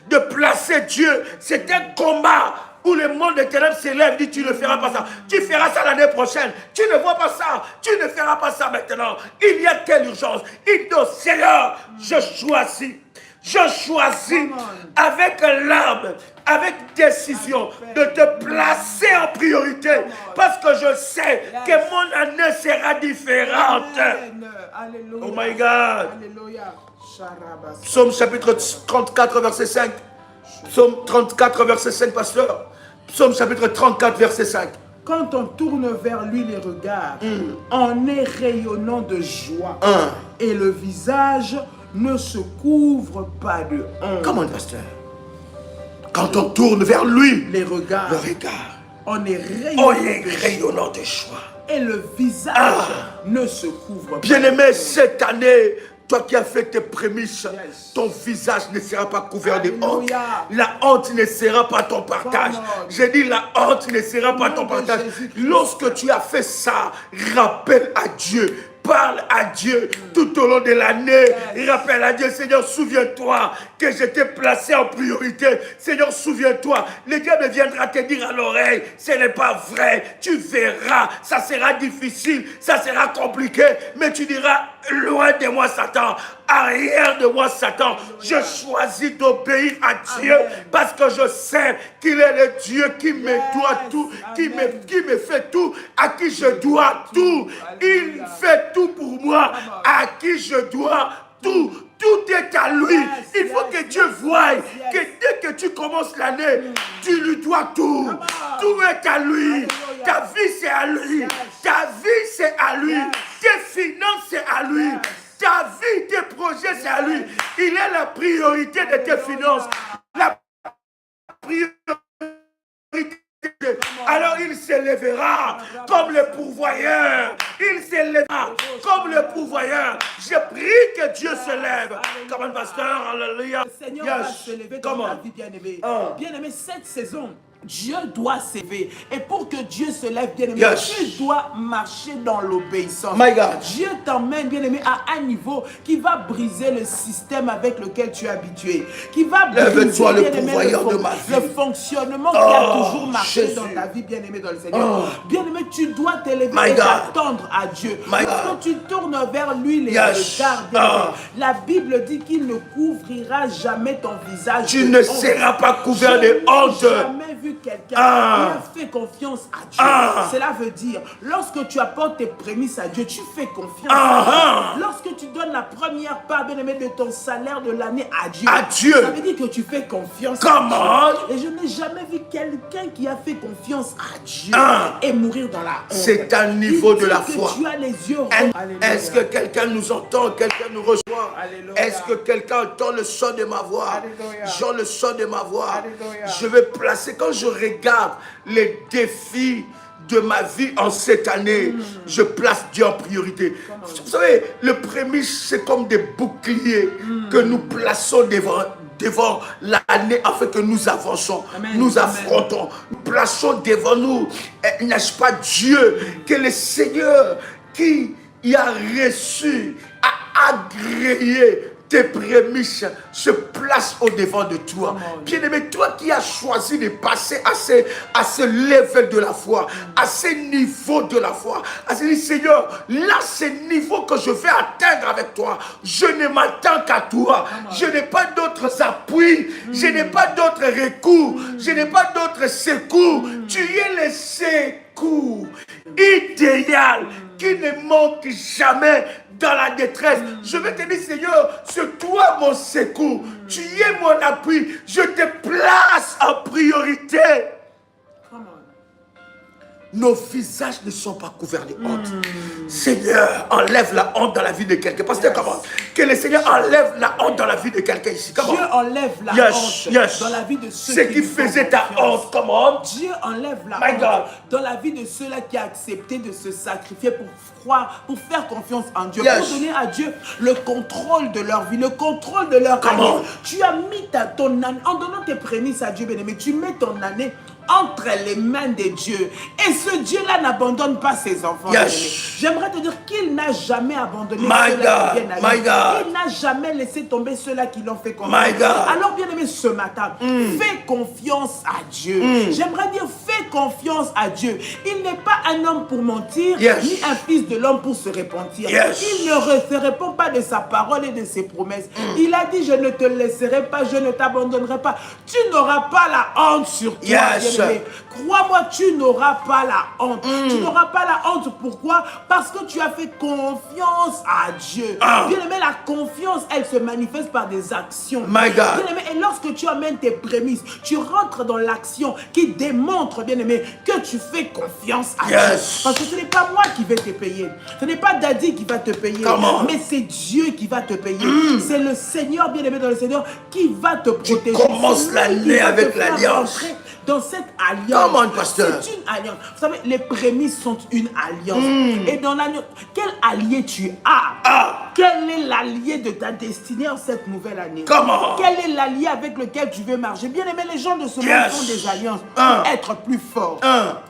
de placer Dieu. C'est un combat où le monde des ténèbres s'élève, dit tu ne feras pas ça. Tu feras ça l'année prochaine. Tu ne vois pas ça. Tu ne feras pas ça maintenant. Il y a telle urgence. Il dit, Seigneur, je choisis. Je choisis avec larmes, avec décision, de te placer en priorité. Parce que je sais que mon année sera différente. Oh my God. Psaume chapitre 34, verset 5. Psaume 34, verset 5, pasteur. Psaume chapitre 34, verset 5. Quand on tourne vers lui les regards, on est rayonnant de joie. Et le visage ne se couvre pas de honte. Comment, pasteur? Quand on tourne vers lui, les regards, on est rayonnant de joie. Et le visage ne se couvre pas. Bien-aimé, cette année, toi qui as fait tes prémices, ton visage ne sera pas couvert de honte. La honte ne sera pas ton partage. J'ai dit la honte ne sera pas ton partage. Lorsque tu as fait ça, rappelle à Dieu. Parle à Dieu tout au long de l'année. Rappelle à Dieu, Seigneur, souviens-toi que je t'ai placé en priorité. Seigneur, souviens-toi. Le diable viendra te dire à l'oreille, ce n'est pas vrai. Tu verras, ça sera difficile, ça sera compliqué. Mais tu diras, loin de moi, Satan. arrière de moi, Satan. Je choisis d'obéir à Dieu parce que je sais qu'il est le Dieu qui me doit tout, qui me fait tout, à qui je dois tout. Il fait tout pour moi, à qui je dois tout. Tout est à lui. Il faut que Dieu voie que dès que tu commences l'année, tu lui dois tout. Tout est à lui. Ta vie, c'est à lui. Ta vie, c'est à lui. Tes finances, c'est à lui. Ta vie, tes projets, c'est à lui. Il est la priorité de tes finances. La priorité. Alors il s'élèvera comme le pourvoyeur. Il s'élèvera comme le pourvoyeur. Je prie que Dieu se lève. Comme un pasteur, alléluia. Le Seigneur va se lever dans ta vie, bien-aimé. Bien-aimé, cette saison, Dieu doit s'élever. Et pour que Dieu se lève, bien-aimé, tu dois marcher dans l'obéissance. Dieu t'emmène, bien-aimé, à un niveau qui va briser le système avec lequel tu es habitué. Qui va briser, le fonctionnement qui a toujours marché dans ta vie, bien-aimé, dans le Seigneur. Bien-aimé, tu dois t'élever et t'attendre à Dieu. Lorsque tu tournes vers lui les regards, la Bible dit qu'il ne couvrira jamais ton visage. Tu ne seras pas couvert de honte. Je n'ai jamais vu quelqu'un qui a fait confiance à Dieu. Cela veut dire, lorsque tu apportes tes prémices à Dieu, tu fais confiance à Dieu. Lorsque tu donnes la première part, bien-aimé, de ton salaire de l'année à Dieu, ça veut dire que tu fais confiance à Dieu. Et je n'ai jamais vu quelqu'un qui a fait confiance à Dieu et mourir dans la honte. C'est un niveau de la foi. Tu as les yeux. Est-ce que quelqu'un nous entend? Quelqu'un nous reçoit? Est-ce que quelqu'un entend le son de ma voix? J'entends le son de ma voix. Je vais placer, quand je regarde les défis de ma vie en cette année, je place Dieu en priorité. Vous savez, le prémisse, c'est comme des boucliers que nous plaçons devant l'année afin que nous avançons, nous affrontons, nous plaçons devant nous, n'est-ce pas Dieu, que le Seigneur qui y a reçu, a agréé tes prémices se placent au-devant de toi. Bien-aimé, toi qui as choisi de passer à ce level de la foi, à ce niveau de la foi, à ce niveau, Seigneur, là, ce niveau que je vais atteindre avec toi, je ne m'attends qu'à toi. Je n'ai pas d'autres appuis, je n'ai pas d'autres recours, je n'ai pas d'autres secours. Tu es le secours idéal qui ne manque jamais dans la détresse. Je vais te dire, Seigneur, c'est toi mon secours. Tu es mon appui. Je te place en priorité. Nos visages ne sont pas couverts de honte. Seigneur, enlève la honte dans la vie de quelqu'un. Pasteur, comment? Que le Seigneur enlève la honte dans la vie de quelqu'un ici. Comment? Dieu enlève la honte dans la vie de ceux qui faisait ta honte. Comment? Dieu enlève la honte dans la vie de ceux-là qui ont accepté de se sacrifier pour croire, pour faire confiance en Dieu, pour donner à Dieu le contrôle de leur vie, le contrôle de leur année. Tu as mis ton année, en donnant tes prémices à Dieu, bien-aimé, tu mets ton année entre les mains de Dieu. Et ce Dieu-là n'abandonne pas ses enfants. J'aimerais te dire qu'il n'a jamais abandonné ceux-là qui viennent à lui. Il n'a jamais laissé tomber ceux-là qui l'ont fait confiance. Alors, bien-aimé, ce matin, fais confiance à Dieu. J'aimerais dire, fais confiance à Dieu. Il n'est pas un homme pour mentir, ni un fils de l'homme pour se repentir. Il ne se répond pas de sa parole et de ses promesses. Il a dit, je ne te laisserai pas, je ne t'abandonnerai pas. Tu n'auras pas la honte sur toi. Crois-moi, tu n'auras pas la honte. Tu n'auras pas la honte. Pourquoi? Parce que tu as fait confiance à Dieu. Bien-aimé, la confiance, elle se manifeste par des actions. Bien-aimé, et lorsque tu amènes tes prémices, tu rentres dans l'action qui démontre, bien-aimé, que tu fais confiance à Dieu. Parce que ce n'est pas moi qui vais te payer. Ce n'est pas Daddy qui va te payer. Mais c'est Dieu qui va te payer. C'est le Seigneur, bien-aimé, dans le Seigneur, qui va te protéger. Tu commences l'année avec l'alliance. Dans cette alliance, c'est une alliance. Vous savez, les prémices sont une alliance. Et dans l'alliance, quel allié tu as? Quel est l'allié de ta destinée en cette nouvelle année? Quel est l'allié avec lequel tu veux marcher? Bien aimé, les gens de ce monde font des alliances pour être plus forts.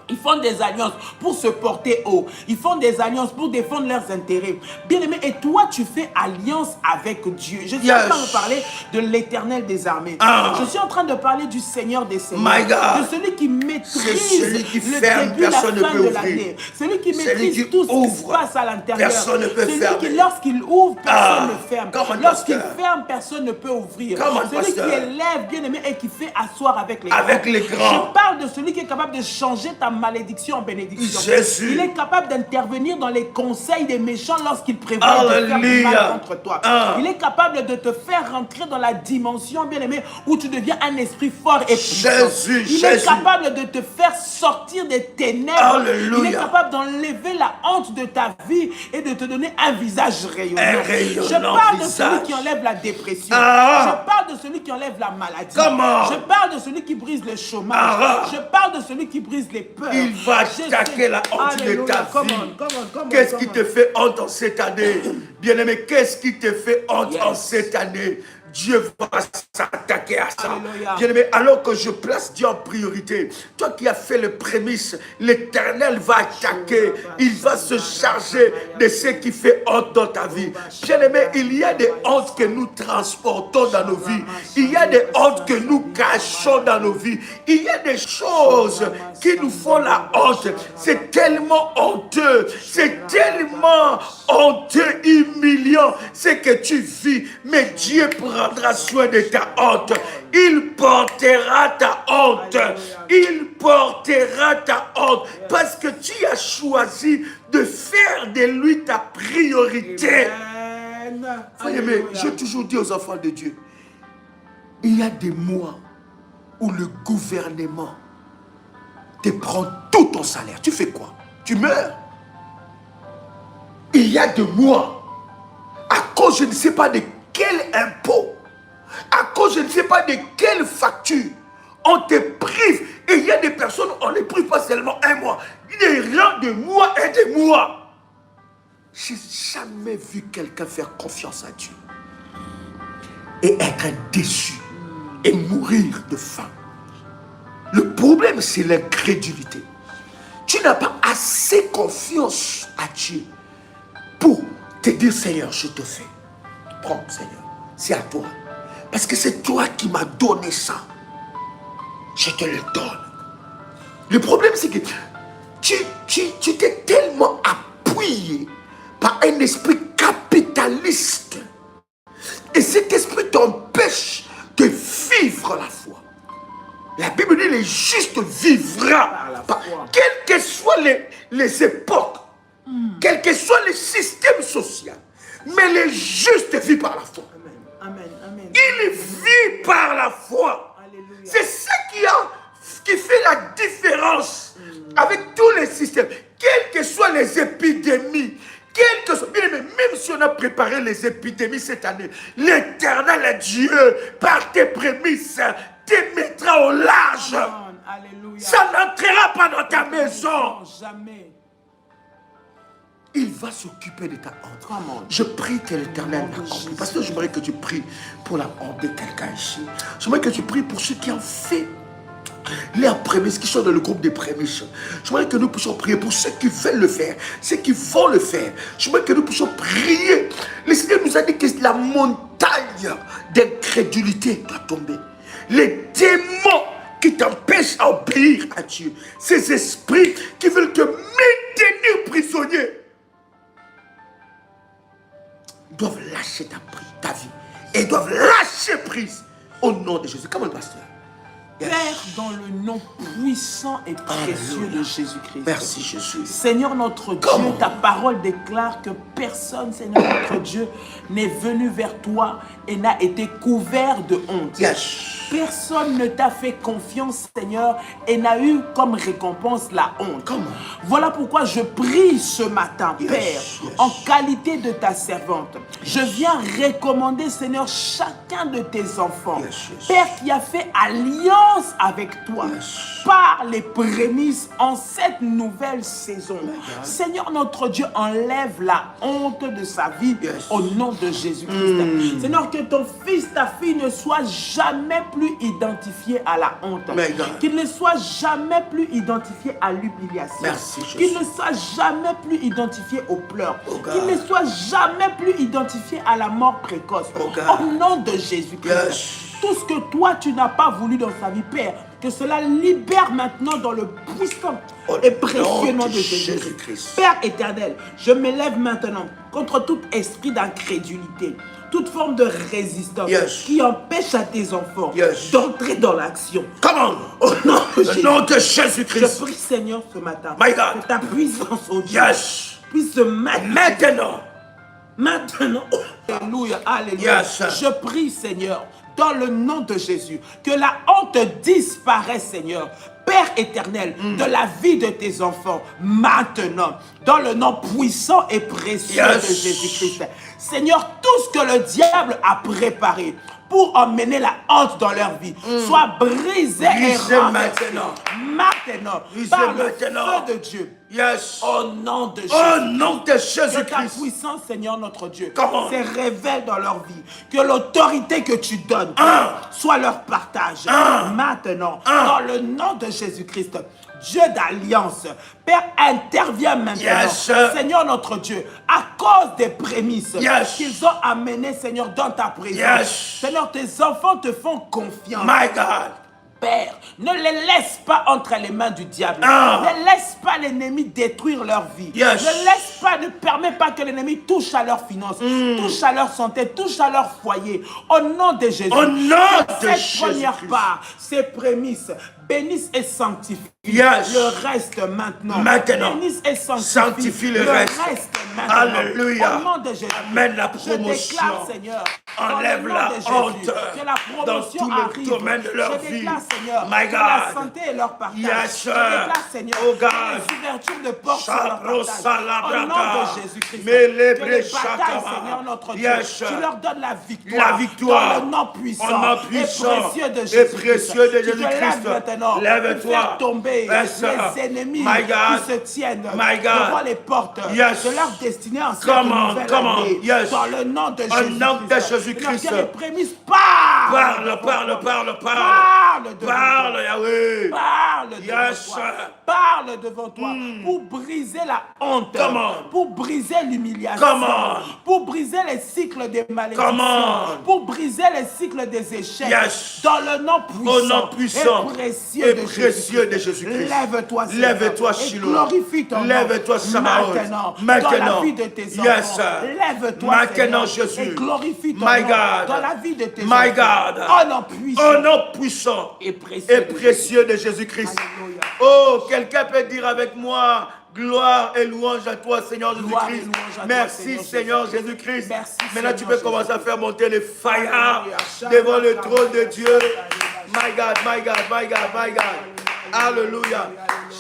Ils font des alliances pour se porter haut. Ils font des alliances pour défendre leurs intérêts. Bien aimé, et toi, tu fais alliance avec Dieu. Je suis en train de parler de l'Éternel des armées. Je suis en train de parler du Seigneur des seigneurs. De celui qui maîtrise celui qui le ferme, début, la personne fin ne peut de l'année. Celui qui maîtrise qui tout ce qui ouvre, se passe à l'intérieur. personne ne peut celui fermer. qui, lorsqu'il ouvre, personne ne ferme. Lorsqu'il pasteur. ferme, personne ne peut ouvrir. Come on, Celui qui pasteur. élève, bien-aimé, et qui fait asseoir avec les grands. Avec les grands. Je parle de celui qui est capable de changer ta malédiction en bénédiction. Jésus. Il est capable d'intervenir dans les conseils des méchants lorsqu'il prévoit de faire du mal contre toi. Il est capable de te faire rentrer dans la dimension, bien-aimé, où tu deviens un esprit fort et puissant. Il est capable de te faire sortir des ténèbres. Alléluia. Il est capable d'enlever la honte de ta vie et de te donner un visage rayonnant. Je parle de celui qui enlève la dépression. Je parle de celui qui enlève la maladie. Je parle de celui qui brise le chômage. Je parle de celui qui brise les peurs. Il va attaquer la honte de ta vie. Qu'est-ce qui te fait honte en cette année? Bien-aimé, qu'est-ce qui te fait honte en cette année? Dieu va s'attaquer à ça. Bien-aimé, alors que je place Dieu en priorité, toi qui as fait les prémices, l'Éternel va attaquer. Il va se charger de ce qui fait honte dans ta vie. Bien-aimé, il y a des hontes que nous transportons dans nos vies. Il y a des hontes que nous cachons dans nos vies. Il y a des choses qui nous font la honte. C'est tellement honteux. C'est tellement honteux, humiliant ce que tu vis. Mais Dieu prendra soin de ta honte. Il portera ta honte. Il portera ta honte. Parce que tu as choisi de faire de lui ta priorité. Voyez, j'ai toujours dit aux enfants de Dieu, il y a des mois où le gouvernement te prend tout ton salaire. Tu fais quoi? Tu meurs. Il y a des mois, à cause je ne sais pas de quel impôt, à cause je ne sais pas de quelle facture, on te prive. Et il y a des personnes, on ne les prive pas seulement un mois. Des rangs de mois et des mois. Je n'ai jamais vu quelqu'un faire confiance à Dieu et être déçu et mourir de faim. Le problème, c'est l'incrédulité. Tu n'as pas assez confiance à Dieu pour te dire, Seigneur, je te fais. Prends, Seigneur, c'est à toi. Parce que c'est toi qui m'as donné ça. Je te le donne. Le problème, c'est que tu t'es tellement appuyé par un esprit capitaliste. Et cet esprit t'empêche de vivre la foi. La Bible dit, les justes vivra. Quelles que soient les époques, quels que soient les systèmes sociaux, mais les justes vivent par la foi. Amen, amen. Il vit par la foi. C'est ça qui fait la différence avec tous les systèmes. Quelles que soient les épidémies, même si on a préparé les épidémies cette année, l'Éternel Dieu, par tes prémices, te mettra au large. Alléluia. Ça n'entrera pas dans ta maison. Non, jamais. Il va s'occuper de ta honte. Je prie que l'Éternel l'accomplisse. Parce que j'aimerais que tu pries pour la honte de quelqu'un ici. J'aimerais que tu pries pour ceux qui ont fait les prémices, qui sont dans le groupe des prémices. J'aimerais que nous puissions prier pour ceux qui veulent le faire, ceux qui vont le faire. J'aimerais que nous puissions prier. Le Seigneur nous a dit que la montagne d'incrédulité doit tomber. Les démons qui t'empêchent d'obéir à Dieu. Ces esprits qui veulent te maintenir prisonnier doivent lâcher ta vie. Et doivent lâcher prise au nom de Jésus. Comme le pasteur. Père, dans le nom puissant et précieux de Jésus-Christ. Merci Jésus. Seigneur notre Dieu, ta parole déclare que personne, Seigneur notre Dieu, n'est venu vers toi et n'a été couvert de honte. Personne ne t'a fait confiance, Seigneur, et n'a eu comme récompense la honte. Voilà pourquoi je prie ce matin, Père, en qualité de ta servante. Je viens recommander, Seigneur, chacun de tes enfants. Père qui a fait alliance avec toi par les prémices en cette nouvelle saison. Seigneur notre Dieu, enlève la honte de sa vie au nom de Jésus-Christ. Seigneur, que ton fils, ta fille ne soit jamais plus identifié à la honte. Qu'il ne soit jamais plus identifié à l'humiliation. Qu'il ne soit jamais plus identifié aux pleurs. Qu'il ne soit jamais plus identifié à la mort précoce. Au nom de Jésus-Christ. Tout ce que toi, tu n'as pas voulu dans sa vie, Père, Que cela libère maintenant dans le puissant et précieux nom de Jésus-Christ. Père éternel, je m'élève maintenant contre tout esprit d'incrédulité, toute forme de résistance qui empêche à tes enfants d'entrer dans l'action. Come on. Au nom de Jésus-Christ. Je prie, Seigneur, ce matin, My God. que ta puissance, oh Dieu, puisse se maintenant. Alléluia, alléluia. Je prie, Seigneur, dans le nom de Jésus, que la honte disparaisse, Seigneur. Père éternel, de la vie de tes enfants, maintenant, dans le nom puissant et précieux de Jésus-Christ. Seigneur, tout ce que le diable a préparé pour emmener la honte dans leur vie, soit brisé et renversé maintenant, par le feu de Dieu. Au nom de Jésus. Au nom de Jésus-Christ. Que ta puissance, Seigneur notre Dieu, se révèle dans leur vie. Que l'autorité que tu donnes soit leur partage. Maintenant, dans le nom de Jésus-Christ. Dieu d'alliance, Père, intervient maintenant. Seigneur notre Dieu, à cause des prémices qu'ils ont amenées, Seigneur, dans ta présence. Seigneur, tes enfants te font confiance. My God. Père, ne les laisse pas entre les mains du diable. Ne laisse pas l'ennemi détruire leur vie. Ne permets pas que l'ennemi touche à leurs finances, touche à leur santé, touche à leur foyer. Au nom de Jésus. Au nom de cette première part, ces prémices, bénisse et sanctifie le reste maintenant. Bénisse et sanctifie le reste maintenant. Alléluia. Au nom de Jésus. Amène la promotion. Je déclare, Seigneur, enlève la honte que la promotion dans tous les arrive. domaines de leur Je vie. déclare, Seigneur, My que God. la santé est leur partage. Je déclare, Seigneur, Oh God. que les ouvertures de portes sont leur partage. Au nom de Jésus-Christ. Mais que les batailles, Seigneur, notre Dieu, tu leur donnes la victoire. La victoire. Dans le nom puissant, et précieux de Et Jésus-Christ. précieux de Tu te lèves Jésus-Christ. maintenant. Lève-toi. Faire tomber Yes, les ennemis My God. qui se tiennent My God. devant les portes Yes. de leur destinée en cette Come on, nouvelle come on. année. Yes. Dans le nom de Au Jésus-Christ. nom de Jésus-Christ. Que les prémices parlent. Parle, Yahweh. Parle devant Yes. toi. Parle devant toi pour briser la honte, Come on. pour briser l'humiliation, Come on. pour briser les cycles des malédictions, Come on. pour briser les cycles des échecs. Yes. Dans le nom puissant, Au nom puissant et précieux, de Jésus-Christ. Lève-toi, Lève-toi, Seigneur, et Shiloh. glorifie ton nom. Lève-toi, Sabaoth. Maintenant, dans la vie de tes enfants. Yes. Lève-toi, Maintenant, Seigneur, Jésus. et glorifie ton My nom God. dans la vie de tes My enfants. God. Au nom puissant, Au nom puissant et précieux, et précieux de Jésus-Christ. Alléluia. Oh, quelqu'un peut dire avec moi, gloire et louange à toi, Seigneur Gloire et Jésus-Christ. louange à toi, Merci, Seigneur Jésus-Christ. Merci, Maintenant, tu Seigneur peux commencer à faire monter les fire Alléluia. devant le trône de Dieu. My God, my God, my God, my God. Alléluia.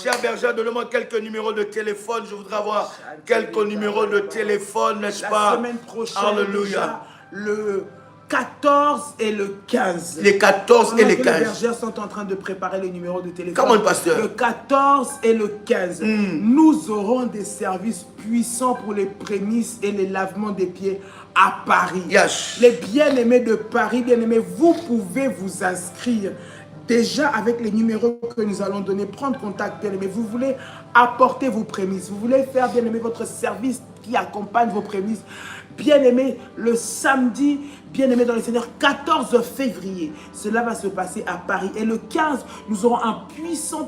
Cher berger, donne-moi quelques numéros de téléphone. Je voudrais avoir quelques numéros de téléphone, n'est-ce La pas? semaine prochaine, Alléluia. déjà, le 14 et le 15. Les 14 et Pendant les que 15. Les bergers sont en train de préparer les numéros de téléphone. Come on, pasteur. Le 14 et le 15, nous aurons des services puissants pour les prémices et les lavements des pieds à Paris. Yes. Les bien-aimés de Paris, bien-aimés, vous pouvez vous inscrire. Déjà, avec les numéros que nous allons donner, prendre contact, bien-aimés. Vous voulez apporter vos prémices. Vous voulez faire, bien-aimés, votre service qui accompagne vos prémices. Bien-aimés, le samedi, bien-aimés dans le Seigneur, 14 février, cela va se passer à Paris. Et le 15, nous aurons un puissant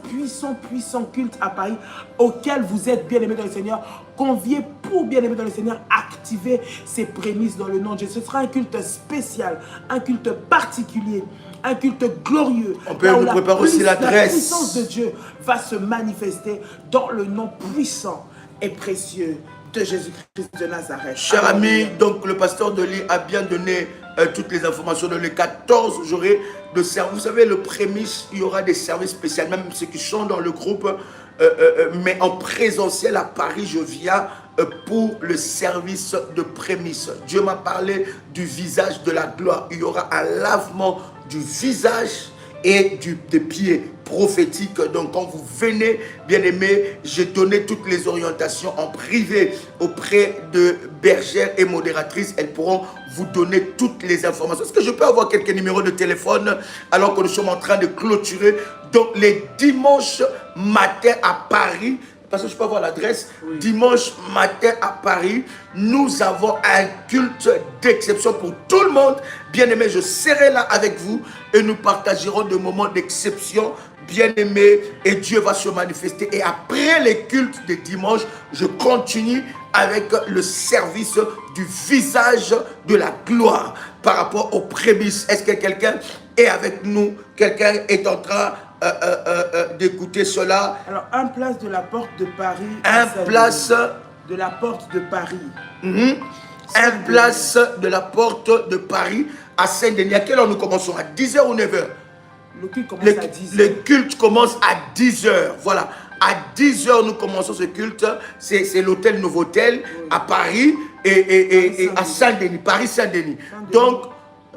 culte à Paris auquel vous êtes, bien-aimés dans le Seigneur, conviés pour, bien-aimés dans le Seigneur, activer ces prémices dans le nom de Jésus. Ce sera un culte spécial, un culte particulier, un culte glorieux. On peut vous préparer aussi l'adresse. La puissance de Dieu va se manifester dans le nom puissant et précieux de Jésus-Christ de Nazareth. Cher ami, donc le pasteur Doli a bien donné toutes les informations. Dans les 14, j'aurai de services. Vous savez, le prémisse, il y aura des services spéciaux, même ceux qui sont dans le groupe, mais en présentiel à Paris, je viens pour le service de prémisse. Dieu m'a parlé du visage de la gloire. Il y aura un lavement du visage et des pieds prophétiques. Donc quand vous venez, bien aimé, j'ai donné toutes les orientations en privé auprès de bergères et modératrices. Elles pourront vous donner toutes les informations. Est-ce que je peux avoir quelques numéros de téléphone alors que nous sommes en train de clôturer? Donc les dimanches matin à Paris, parce que je peux avoir l'adresse, Oui. dimanche matin à Paris, nous avons un culte d'exception pour tout le monde. Bien-aimé, je serai là avec vous et nous partagerons des moments d'exception. Bien-aimé, et Dieu va se manifester. Et après les cultes de dimanche, je continue avec le service du visage de la gloire par rapport aux prémices. Est-ce que quelqu'un est avec nous? Quelqu'un est en train d'écouter cela? Alors, un place de la porte de Paris. Un place de la porte de Paris. Un place de la porte de Paris à Saint-Denis. À quelle heure nous commençons? À 10h ou 9h? Le culte commence à 10h. Le culte commence à 10h. Voilà. À 10h, nous commençons ce culte. C'est l'hôtel Novotel à Paris et à Saint-Denis. Paris-Saint-Denis. Donc,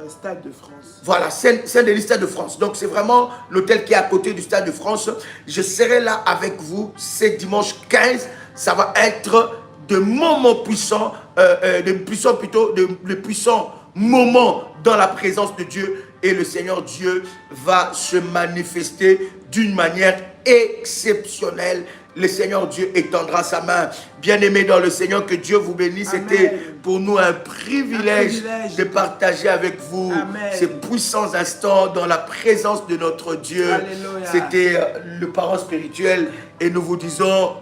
Stade de France. Voilà, Saint-Denis, Stade de France. Donc, c'est vraiment l'hôtel qui est à côté du Stade de France. Je serai là avec vous. C'est dimanche 15. Ça va être de moments puissants, de puissants moments dans la présence de Dieu. Et le Seigneur Dieu va se manifester d'une manière exceptionnelle. Le Seigneur Dieu étendra sa main. Bien-aimés dans le Seigneur, que Dieu vous bénisse. C'était pour nous un privilège de partager avec vous ces puissants instants dans la présence de notre Dieu. C'était le parent spirituel et nous vous disons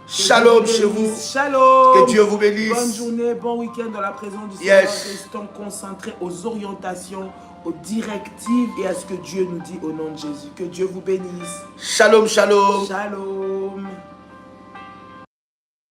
shalom chez vous. Shalom. Que Dieu vous bénisse. Bonne journée, bon week-end dans la présence du Seigneur. Restons concentrés aux orientations, aux directives et à ce que Dieu nous dit au nom de Jésus. Que Dieu vous bénisse. Shalom, shalom. Shalom.